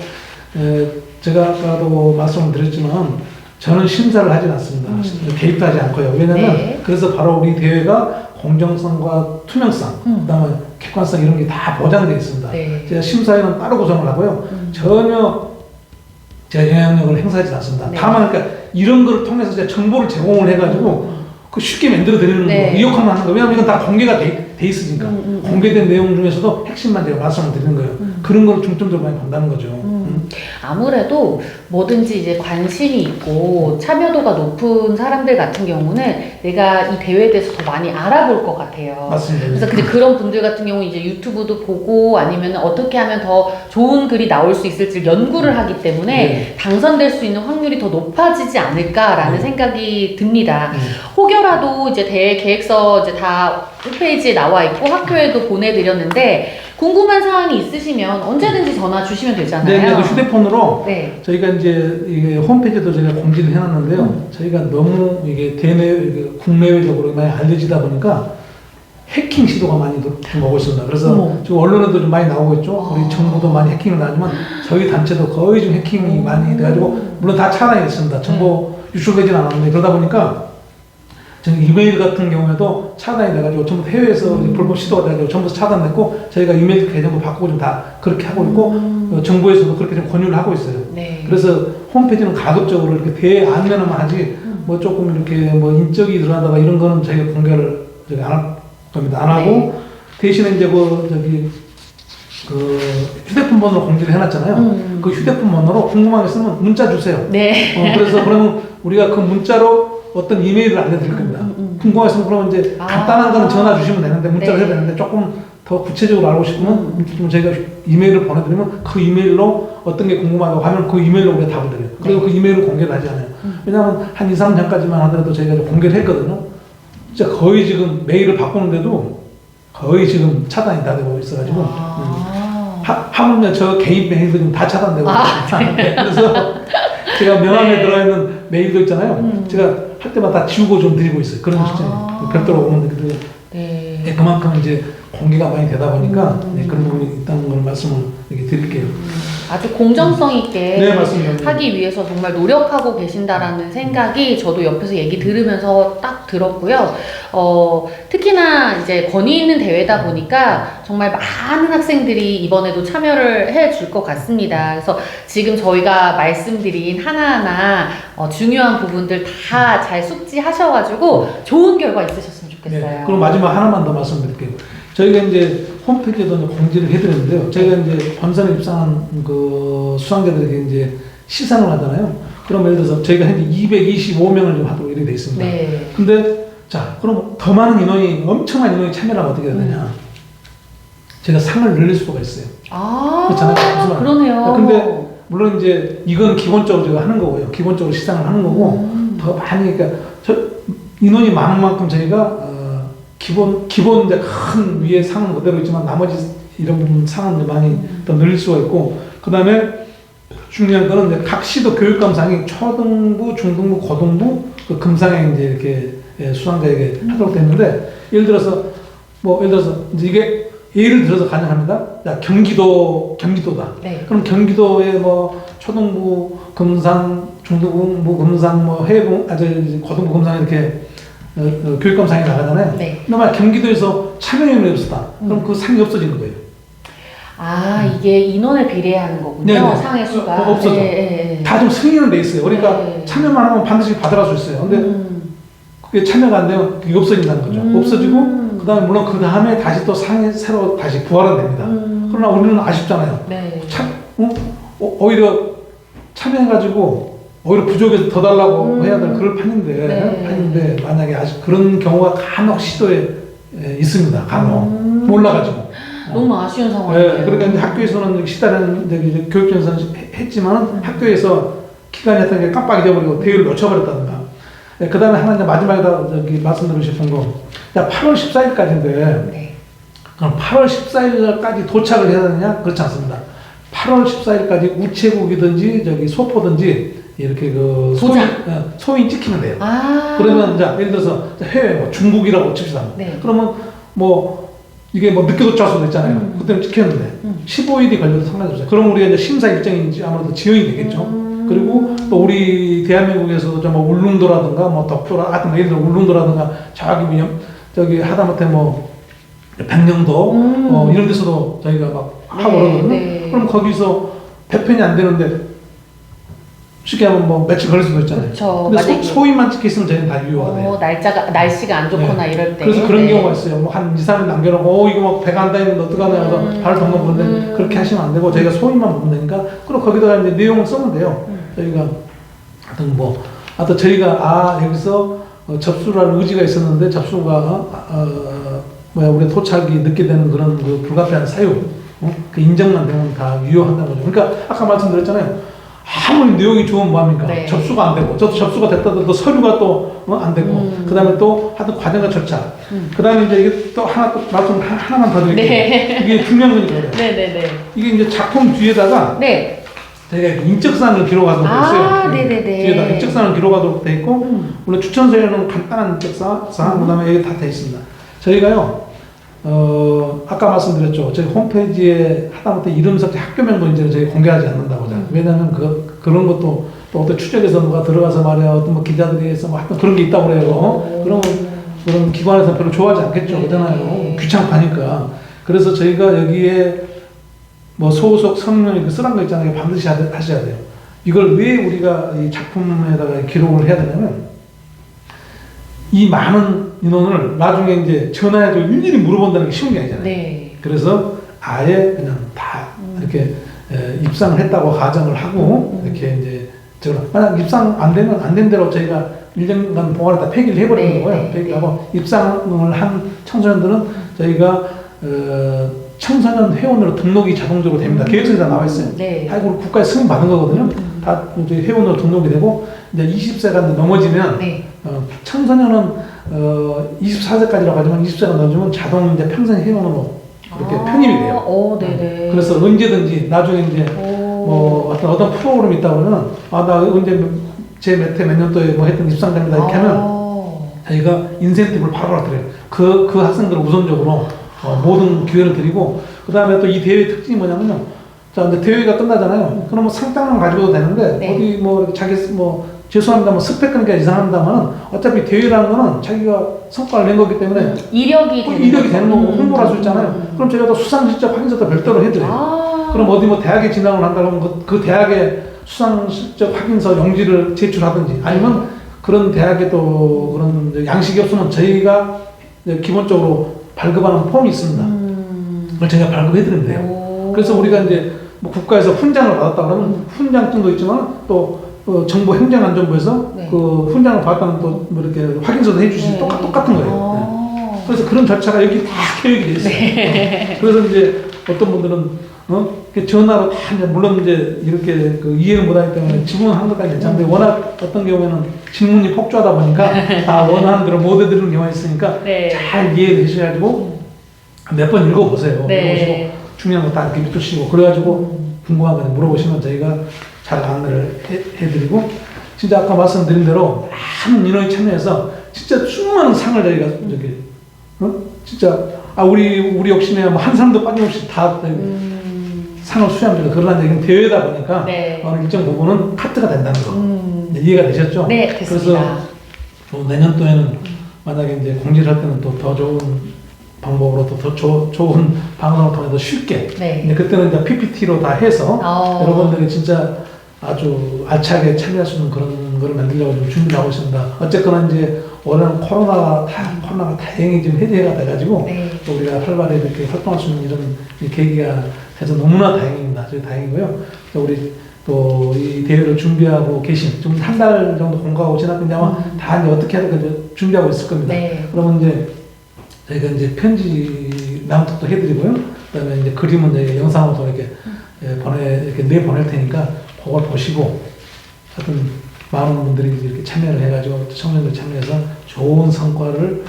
제가 아까도 말씀을 드렸지만 저는 심사를 하진 않습니다. 개입도 하지 않고요. 왜냐면 네. 그래서 바로 우리 대회가 공정성과 투명성, 그다음에 객관성 이런 게 다 보장되어 있습니다. 네. 제가 심사위는 따로 구성을 하고요. 전혀 제가 영향력을 행사하지 않습니다. 네. 다만 그러니까 이런 거를 통해서 제가 정보를 제공을 해가지고 그 쉽게 만들어 드리는 네. 거, 의혹하면 하는 거. 왜냐면 이건 다 공개가 돼 있으니까. 공개된 내용 중에서도 핵심만 제가 말씀을 드리는 거예요. 그런 걸 중점적으로 많이 본다는 거죠. 아무래도 뭐든지 이제 관심이 있고 참여도가 높은 사람들 같은 경우는 내가 이 대회에 대해서 더 많이 알아볼 것 같아요. 맞습니다. 그래서 근데 그런 분들 같은 경우 이제 유튜브도 보고 아니면 어떻게 하면 더 좋은 글이 나올 수 있을지 연구를 하기 때문에 네. 당선될 수 있는 확률이 더 높아지지 않을까라는 네. 생각이 듭니다. 네. 혹여라도 이제 대회 계획서 이제 다 홈페이지에 나와 있고 학교에도 보내드렸는데 궁금한 사항이 있으시면 언제든지 전화 주시면 되잖아요. 네, 그 휴대폰으로 네. 저희가 이제 이게 홈페이지도 저희가 공지를 해놨는데요. 저희가 너무 이게 국내외적으로 많이 알려지다 보니까 해킹 시도가 많이 좀 오고 있습니다. 그래서 어머. 지금 언론에도 좀 많이 나오고 있죠. 우리 정부도 많이 해킹을 나지만 저희 단체도 거의 좀 해킹이 많이 돼가지고 물론 다 차단이 됐습니다. 정보 유출되진 않았는데 그러다 보니까 저는 이메일 같은 경우에도 차단이 돼가지고 전부 해외에서 불법 시도가 돼가지고 전부 차단됐고 저희가 이메일 계정도 바꾸고 좀 다 그렇게 하고 있고 정부에서도 그렇게 좀 권유를 하고 있어요. 네. 그래서 홈페이지는 가급적으로 이렇게 대회 안면만 하지 뭐 조금 이렇게 뭐 인적이 들어간다가 이런 거는 저희가 공개를 안 할 겁니다. 안 하고 네. 대신에 이제 그 휴대폰 번호로 공지를 해놨잖아요. 그 휴대폰 번호로 궁금한 게 있으면 문자 주세요. 네. 그래서 그러면 우리가 그 문자로 어떤 이메일을 알려드릴 겁니다. 궁금한 게 있으면 그러면 이제 간단한 거는 전화 주시면 되는데 문자를 네. 해야 되는데 조금 더 구체적으로 알고 싶으면 좀 저희가 이메일을 보내드리면 그 이메일로 어떤 게 궁금하다고 하면 그 이메일로 우리가 답을 드려요. 그리고 그 이메일을 공개를 하지 않아요. 왜냐하면 한 2, 3년 전까지만 하더라도 저희가 이제 공개를 했거든요. 진짜 거의 지금 메일을 바꾸는데도 거의 지금 차단이 다 되고 있어가지고 하물며 저 개인 메일도 지금 다 차단되고 있어요. 그래서 제가 명함에 들어있는 메일도 있잖아요. 제가 할 때마다 다 지우고 좀 드리고 있어요. 그런 시스템. 별도로 오는 데도 네. 그만큼 이제 공개가 많이 되다 보니까 그런 부분이 있다는 걸 말씀을 이렇게 드릴게요. 아주 공정성 있게 네, 맞습니다. 하기 위해서 정말 노력하고 계신다라는 생각이 저도 옆에서 얘기 들으면서 딱 들었고요. 특히나 이제 권위 있는 대회다 보니까 정말 많은 학생들이 이번에도 참여를 해줄 것 같습니다. 그래서 지금 저희가 말씀드린 하나하나 중요한 부분들 다 잘 숙지하셔가지고 좋은 결과 있으셨으면 좋겠어요. 네. 그럼 마지막 하나만 더 말씀드릴게요. 저희가 이제 홈페이지에도 이제 공지를 해드렸는데요. 저희가 이제 본선에 입상한 그 수상자들에게 이제 시상을 하잖아요. 그럼 예를 들어서 저희가 현재 225명을 좀 하도록 이렇게 되어 있습니다. 네. 근데 자, 그럼 더 많은 인원이, 엄청난 인원이 참여를 하면 어떻게 되느냐. 제가 상을 늘릴 수가 있어요. 그렇잖아요. 무슨 그러네요. 근데 물론 이제 이건 기본적으로 제가 하는 거고요. 기본적으로 시상을 하는 거고 더 많이 그러니까 인원이 많은 만큼 저희가 기본 이제 큰 위에 상은 그대로 있지만 나머지 이런 부분 상은 이제 많이 더 늘릴 수가 있고 그다음에 중요한 거는 이제 각 시도 교육감상이 초등부, 중등부, 고등부 그 금상에 이제 이렇게 수상자에게 하도록 됐는데 예를 들어서 이제 이게 예를 들어서 가능합니다. 자, 경기도다. 네. 그럼 경기도에 뭐 초등부 금상, 중등부 금상, 뭐 해부, 고등부 금상 이렇게 교육감상이 나가잖아요. 네. 근데 만약 경기도에서 참여인원이 없었다. 그럼 그 상이 없어지는 거예요. 이게 인원에 비례하는 거군요. 네네. 상의 수가. 없어져. 네. 다 좀 승인은 돼 있어요. 그러니까 네. 참여만 하면 반드시 받아갈 수 있어요. 근데 그게 참여가 안 되면 그게 없어진다는 거죠. 없어지고 그다음에 물론 그 다음에 다시 또 상이 새로 다시 부활은 됩니다. 그러나 우리는 아쉽잖아요. 네. 오히려 참여해가지고 오히려 부족해서 더 달라고 해야 될 그럴 판인데 만약에 아직 그런 경우가 간혹 시도에 있습니다. 간혹 몰라가지고. 너무 아쉬운 상황이에요. 그러니까 이제 학교에서는 시다른 이제 교육전선 했지만 학교에서 기간이 했던 게 깜빡 잊어버리고 대회를 놓쳐버렸다든가. 그 다음에 하나 이제 마지막에다 말씀드리고 싶은 거. 8월 14일까지인데 네. 그럼 8월 14일까지 도착을 해야 되느냐? 그렇지 않습니다. 8월 14일까지 우체국이든지 소포든지 이렇게 소인 찍히면 돼요. 그러면 이제 예를 들어서 해외 중국이라고 칩시다. 네. 그러면 뭐 이게 뭐 늦게 도착할 수도 있잖아요. 그때는 찍혔는데 15일이 걸려도 상관이 없어요. 그럼 우리가 이제 심사 일정인지 아무래도 지연이 되겠죠. 그리고 또 우리 대한민국에서도 좀 뭐 울릉도라든가 뭐 덕조라 하여튼 예를 들어 울릉도라든가 저기 하다못해 뭐 백령도 이런 데서도 저희가 막 하고 그러거든요. 네. 그럼 거기서 배편이 안 되는데 쉽게 하면 뭐 며칠 걸릴 수도 있잖아요. 그쵸. 근데 만약에 소인만 찍혀 있으면 저희는 다 유효가 돼요. 날씨가 안 좋거나 이럴 때. 그래서 그런 경우가 있어요. 뭐 한 2, 3일 남겨놓고 이거 막 배가 안 다니는데 어떡하냐 해서 발을 덮는 건데 그렇게 하시면 안 되고 저희가 소인만 보면 되니까 그리고 거기다가 이제 내용을 쓰면 돼요. 저희가 하여튼 저희가 여기서 접수를 할 의지가 있었는데 접수가 우리 도착이 늦게 되는 그런 그 불가피한 사유 그 인정만 되면 다 유효한다는 거죠. 그러니까 아까 말씀드렸잖아요. 아무리 내용이 좋으면 뭐합니까? 네. 접수가 안 되고, 저도 접수가 됐다도 서류가 또 안 되고, 그 다음에 또 하여튼 과정과 절차, 그 다음에 이제 이게 또 말씀 하나만 더 드릴게요. 네. 이게 중요한 거니까요. 네네네. 이게 이제 작품 뒤에다가 네. 저희가 인적사항을 기록하도록 돼 있어요. 네네네. 뒤에다 인적사항을 기록하도록 돼 있고, 물론 추천서에는 간단한 인적사항, 그 다음에 여기 다 돼 있습니다. 저희가요, 아까 말씀드렸죠. 저희 홈페이지에 하다못해 이름 삭제 학교명도 이제 저희 공개하지 않는다고 하잖아요. 왜냐하면 그런 것도 또 어떤 추적에서 누가 들어가서 말이야 어떤 뭐 기자들이 해서 뭐 하여튼 그런 게 있다고 그래요. 그런 기관에서 별로 좋아하지 않겠죠. 그러잖아요. 귀찮고 하니까. 그래서 저희가 여기에 뭐 소속 성명 쓰란 거 있잖아요. 반드시 하셔야 돼요. 이걸 왜 우리가 이 작품에다가 기록을 해야 되냐면 이 많은 인원을 나중에 이제 전화해도 일일이 물어본다는 게 쉬운 게 아니잖아요. 네. 그래서 아예 그냥 다 이렇게 입상을 했다고 가정을 하고 이렇게 이제 만약 입상 안 되면 안 된 대로 저희가 1년간 동안에 다 폐기를 해버리는 네, 거예요. 네, 폐기하고 입상을 한 청소년들은 저희가 청소년 회원으로 등록이 자동적으로 됩니다. 계획서에 다 나와 있어요. 네. 다 이거 국가에 승인 받은 거거든요. 다 이제 회원으로 등록이 되고 이제 20세가 넘어지면 네. 청소년은 24세까지라고 하지만 20세가 넘어지면 자동 이제 평생 회원으로 이렇게 편입이 돼요. 네네. 그래서 언제든지 나중에 이제 뭐 어떤 프로그램이 있다 그러면 나 언제 제 몇 회 몇 년도에 뭐 했던 입상됩니다 이렇게 하면 저희가 인센티브를 바로 드려요. 그 학생들을 우선적으로 모든 기회를 드리고 그 다음에 또 이 대회 특징이 뭐냐면요. 자 이제 대회가 끝나잖아요. 그러면 상장만 가지고도 되는데 네. 어디 뭐 자기 뭐 죄송합니다 뭐 스펙 그러니까 이상합니다만 어차피 대회라는 거는 자기가 성과를 낸 거기 때문에 이력이 되는 거고 홍보를 할 수 있잖아요. 그럼 저희가 또 수상 실적 확인서도 별도로 해드려요. 그럼 어디 뭐 대학에 진학을 한다 그러면 그 대학의 수상 실적 확인서 용지를 제출하든지 아니면 그런 대학에 또 그런 양식이 없으면 저희가 기본적으로 발급하는 폼이 있습니다. 그걸 저희가 발급해 드리면 돼요. 그래서 우리가 이제 뭐 국가에서 훈장을 받았다 그러면 훈장증도 있지만 또 정부 행정안전부에서 네. 그 훈장을 받았다는 또 뭐 이렇게 확인서도 해주시지 똑같은 거예요. 네. 그래서 그런 절차가 여기 다 교육이 돼 있어요. 네. 그래서 이제 어떤 분들은 전화로 다 이제 물론 이제 이렇게 그 이해를 못하기 때문에 질문한 것까지 괜찮은데 워낙 어떤 경우에는 질문이 폭주하다 보니까 다 원하는 대로 못 해드리는 경우가 있으니까 네. 잘 이해되셔가지고 몇 번 읽어보세요. 네. 읽어보시고 중요한 거 다 이렇게 밑두시고 그래가지고 궁금한 거 물어보시면 저희가 잘 안내를 해드리고 진짜 아까 말씀드린 대로 많은 인원이 참여해서 진짜 수많은 상을 저희가 저기 진짜 우리 욕심에 뭐 한 사람도 빠짐없이 다 상을 수여합니다. 그러나 얘기는 대회다 보니까 네. 어느 일정 부분은 카트가 된다는 거 이해가 되셨죠? 네, 됐습니다. 그래서 내년도에는 만약에 이제 공지를 할 때는 또 더 좋은 방법으로 또 더 좋은 방송을 통해서 쉽게 네. 근데 그때는 이제 PPT로 다 해서 여러분들이 진짜 아주 알차게 참여할 수 있는 그런 거를 만들려고 좀 준비를 하고 있습니다. 어쨌거나 이제 올해는 코로나가 다행히 좀 해제가 돼가지고 네. 또 우리가 활발히 이렇게 활동할 수 있는 이런 계기가 돼서 너무나 다행입니다. 아주 다행이고요. 우리 또 이 대회를 준비하고 계신 좀 한 달 정도 공부하고 지났는데 아마 다 이제 어떻게 할까 준비하고 있을 겁니다. 네. 그러면 이제 저희가 이제 편지 낭독도 해드리고요. 그다음에 이제 그림은 이제 영상으로 이렇게 이렇게 내보낼 테니까 그걸 보시고 하여튼 많은 분들이 이렇게 참여를 해가지고 청년들 참여해서 좋은 성과를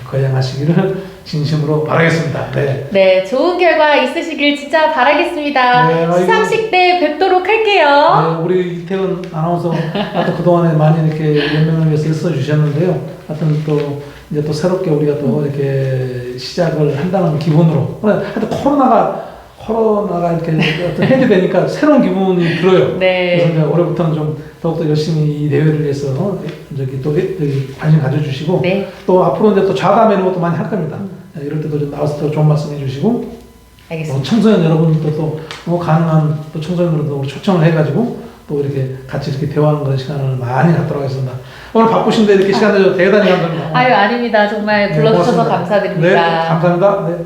거행하시기를 진심으로 바라겠습니다. 네. 네, 좋은 결과 있으시길 진짜 바라겠습니다. 네, 시상식 때 뵙도록 할게요. 네, 우리 이태원 아나운서 하여튼 그동안에 많이 이렇게 연명을 위해서 애써주셨는데요. 하여튼 또 이제 또 새롭게 우리가 또 이렇게 시작을 한다는 기분으로. 하여튼 코로나가 이렇게 어떤 해제되니까 새로운 기분이 들어요. 네. 그래서 이제 올해부터는 좀 더욱더 열심히 이 대회를 위해서 저기 또 여기 관심 가져주시고 네. 또 앞으로 이제 또 좌담 이런 것도 많이 할 겁니다. 이럴 때도 좀 나와서 더 좋은 말씀 해주시고 알겠습니다. 청소년 여러분도 또 가능한 또 청소년들도 초청을 해가지고 또 이렇게 같이 이렇게 대화하는 그런 시간을 많이 갖도록 하겠습니다. 오늘 바쁘신데 이렇게 시간 내줘 대단히 감사합니다. 아유, 아닙니다. 정말 네, 불러주셔서 고맙습니다. 감사드립니다. 네, 감사합니다. 네.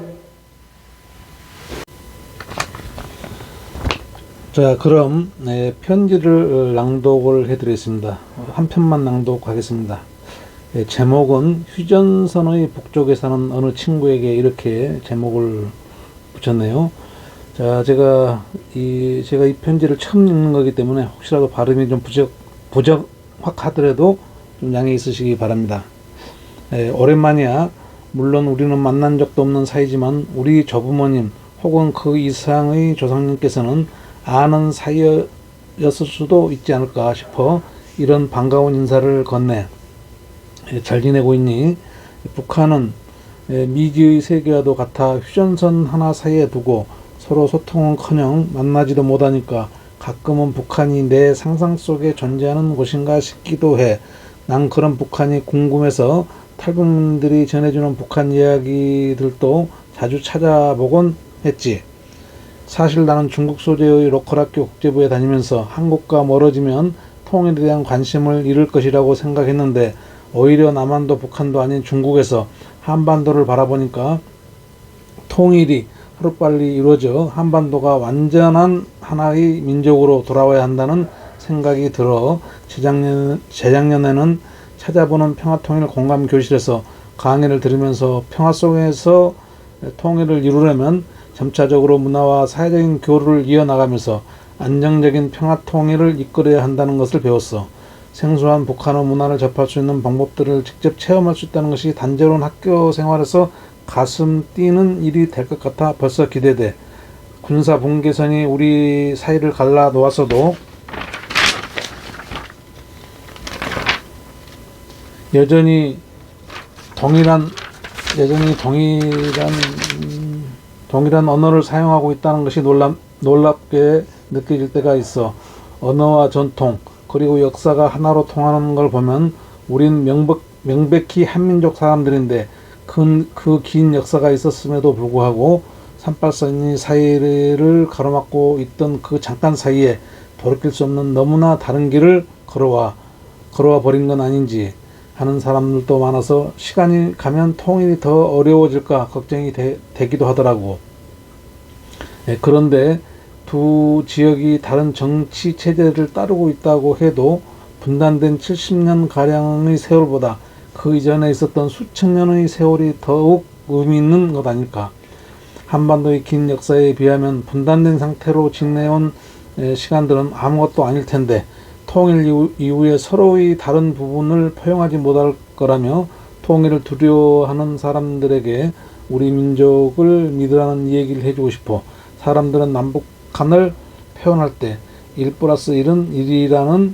자, 그럼 편지를 낭독을 해드리겠습니다. 한 편만 낭독하겠습니다. 제목은 휴전선의 북쪽에 사는 어느 친구에게 이렇게 제목을 붙였네요. 자, 제가 이 편지를 처음 읽는 거기 때문에 혹시라도 발음이 좀 부적확하더라도 좀 양해 있으시기 바랍니다. 오랜만이야. 물론 우리는 만난 적도 없는 사이지만 우리 조부모님 혹은 그 이상의 조상님께서는 아는 사이였을 수도 있지 않을까 싶어 이런 반가운 인사를 건네. 잘 지내고 있니? 북한은 미지의 세계와도 같아 휴전선 하나 사이에 두고 서로 소통은커녕 만나지도 못하니까 가끔은 북한이 내 상상 속에 존재하는 곳인가 싶기도 해. 난 그런 북한이 궁금해서 탈북민들이 전해주는 북한 이야기들도 자주 찾아보곤 했지. 사실 나는 중국 소재의 로컬 학교 국제부에 다니면서 한국과 멀어지면 통일에 대한 관심을 잃을 것이라고 생각했는데 오히려 남한도 북한도 아닌 중국에서 한반도를 바라보니까 통일이 하루빨리 이루어져 한반도가 완전한 하나의 민족으로 돌아와야 한다는 생각이 들어 재작년에는 찾아보는 평화통일 공감교실에서 강의를 들으면서 평화 속에서 통일을 이루려면 점차적으로 문화와 사회적인 교류를 이어나가면서 안정적인 평화통일을 이끌어야 한다는 것을 배웠어. 생소한 북한어 문화를 접할 수 있는 방법들을 직접 체험할 수 있다는 것이 단조로운 학교 생활에서 가슴 뛰는 일이 될 것 같아 벌써 기대돼. 군사 분계선이 우리 사이를 갈라 놓았어도 여전히 동일한 언어를 사용하고 있다는 것이 놀랍게 느껴질 때가 있어. 언어와 전통 그리고 역사가 하나로 통하는 걸 보면 우린 명백히 한민족 사람들인데 그 긴 역사가 있었음에도 불구하고 38선이 사이를 가로막고 있던 그 잠깐 사이에 돌이킬 수 없는 너무나 다른 길을 걸어와 버린 건 아닌지 하는 사람들도 많아서 시간이 가면 통일이 더 어려워질까 걱정이 되기도 하더라고. 그런데 두 지역이 다른 정치 체제를 따르고 있다고 해도 분단된 70년가량의 세월보다 그 이전에 있었던 수천 년의 세월이 더욱 의미 있는 것 아닐까. 한반도의 긴 역사에 비하면 분단된 상태로 지내온 시간들은 아무것도 아닐 텐데 통일 이후에 서로의 다른 부분을 포용하지 못할 거라며 통일을 두려워하는 사람들에게 우리 민족을 믿으라는 얘기를 해주고 싶어. 사람들은 남북한을 표현할 때 1+1은 1이라는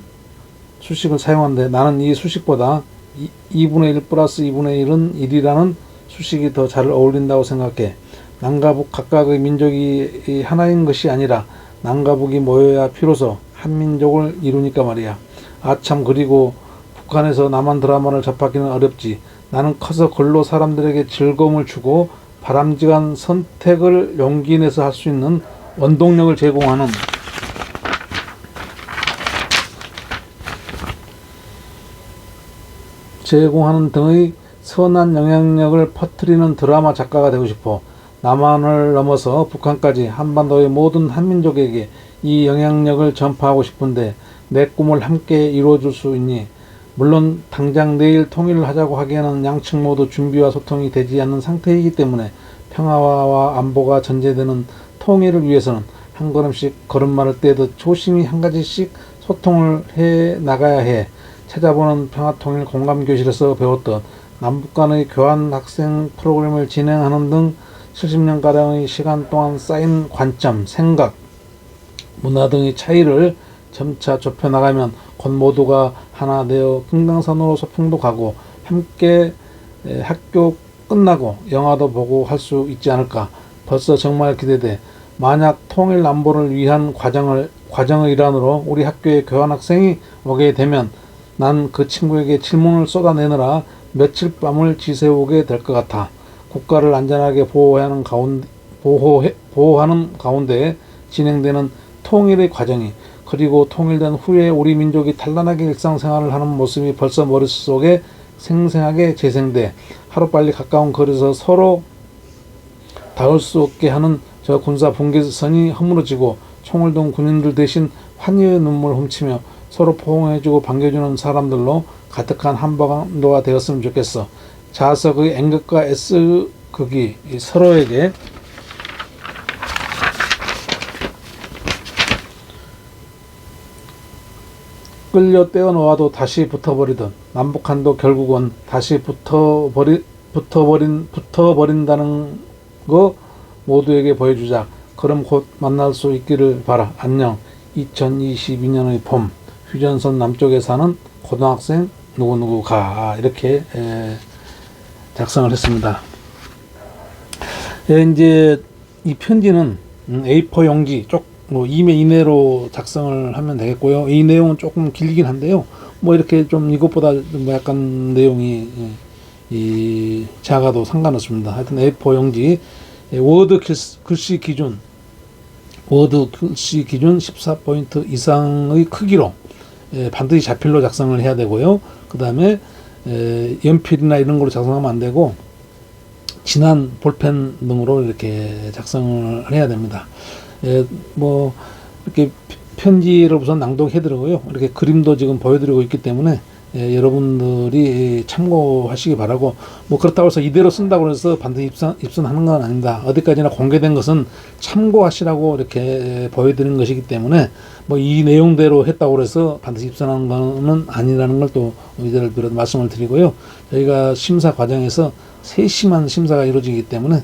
수식을 사용하는데 나는 이 수식보다 2분의 1 플러스 2분의 1은 1이라는 수식이 더 잘 어울린다고 생각해. 남과 북 각각의 민족이 하나인 것이 아니라 남과 북이 모여야 비로소 한민족을 이루니까 말이야. 아참, 그리고 북한에서 남한 드라마를 접하기는 어렵지. 나는 커서 글로 사람들에게 즐거움을 주고 바람직한 선택을 용기 내서 할 수 있는 원동력을 제공하는 등의 선한 영향력을 퍼뜨리는 드라마 작가가 되고 싶어. 남한을 넘어서 북한까지 한반도의 모든 한민족에게 이 영향력을 전파하고 싶은데 내 꿈을 함께 이루어줄 수 있니? 물론 당장 내일 통일을 하자고 하기에는 양측 모두 준비와 소통이 되지 않는 상태이기 때문에 평화와 안보가 전제되는 통일을 위해서는 한 걸음씩 걸음마를 떼듯 조심히 한 가지씩 소통을 해 나가야 해. 찾아보는 평화통일 공감교실에서 배웠던 남북 간의 교환 학생 프로그램을 진행하는 등 70년가량의 시간 동안 쌓인 관점, 생각, 문화 등의 차이를 점차 좁혀나가면 곧 모두가 하나 되어 금강산으로 소풍도 가고 함께 학교 끝나고 영화도 보고 할 수 있지 않을까. 벌써 정말 기대돼. 만약 통일 남보를 위한 과정의 일환으로 우리 학교에 교환학생이 오게 되면 난 그 친구에게 질문을 쏟아내느라 며칠 밤을 지새우게 될 것 같아. 국가를 안전하게 보호하는 가운데 진행되는 통일의 과정이, 그리고 통일된 후에 우리 민족이 단란하게 일상생활을 하는 모습이 벌써 머릿속에 생생하게 재생돼 하루빨리 가까운 거리에서 서로 닿을 수 없게 하는 저 군사 분계선이 허물어지고 총을 든 군인들 대신 환희의 눈물 훔치며 서로 포옹해주고 반겨주는 사람들로 가득한 한반도가 되었으면 좋겠어. 자석의 N극과 S극이 서로에게 끌려 떼어놓아도 다시 붙어버리듯 남북한도 결국은 다시 붙어버린다는 거 모두에게 보여주자. 그럼 곧 만날 수 있기를 바라. 안녕. 2022년의 봄, 휴전선 남쪽에 사는 고등학생 누구누구가. 이렇게 작성을 했습니다. 이제 이 편지는 A4 용지 뭐 2매 이내로 작성을 하면 되겠고요. 이 내용은 조금 길긴 한데요. 뭐 이렇게 좀 이것보다 뭐 약간 내용이 작아도 상관없습니다. 하여튼 A4 용지 워드 글씨 기준 14포인트 이상의 크기로 반드시 자필로 작성을 해야 되고요. 그 다음에 연필이나 이런 걸로 작성하면 안 되고 진한 볼펜 등으로 이렇게 작성을 해야 됩니다. 뭐 이렇게 편지를 우선 낭독해드리고요. 이렇게 그림도 지금 보여드리고 있기 때문에 여러분들이 참고하시기 바라고, 뭐 그렇다고 해서 이대로 쓴다고 해서 반드시 입선하는 건 아닙니다. 어디까지나 공개된 것은 참고하시라고 이렇게 보여드리는 것이기 때문에 뭐 이 내용대로 했다고 해서 반드시 입선하는 것은 아니라는 걸 또 이제를 들어 말씀을 드리고요. 저희가 심사 과정에서 세심한 심사가 이루어지기 때문에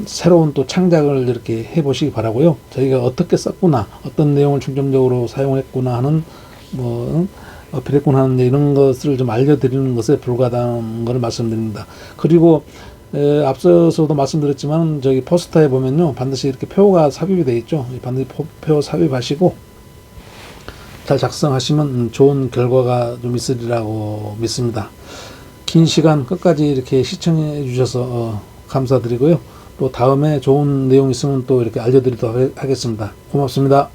새로운 또 창작을 이렇게 해보시기 바라고요. 저희가 어떻게 썼구나, 어떤 내용을 중점적으로 사용했구나 하는 어필했구나 하는 이런 것을 좀 알려드리는 것에 불과하다는 것을 말씀드립니다. 그리고 앞서서도 말씀드렸지만 저기 포스터에 보면요, 반드시 이렇게 표가 삽입이 되어 있죠. 반드시 표 삽입하시고 잘 작성하시면 좋은 결과가 좀 있으리라고 믿습니다. 긴 시간 끝까지 이렇게 시청해 주셔서 감사드리고요. 또 다음에 좋은 내용 있으면 또 이렇게 알려드리도록 하겠습니다. 고맙습니다.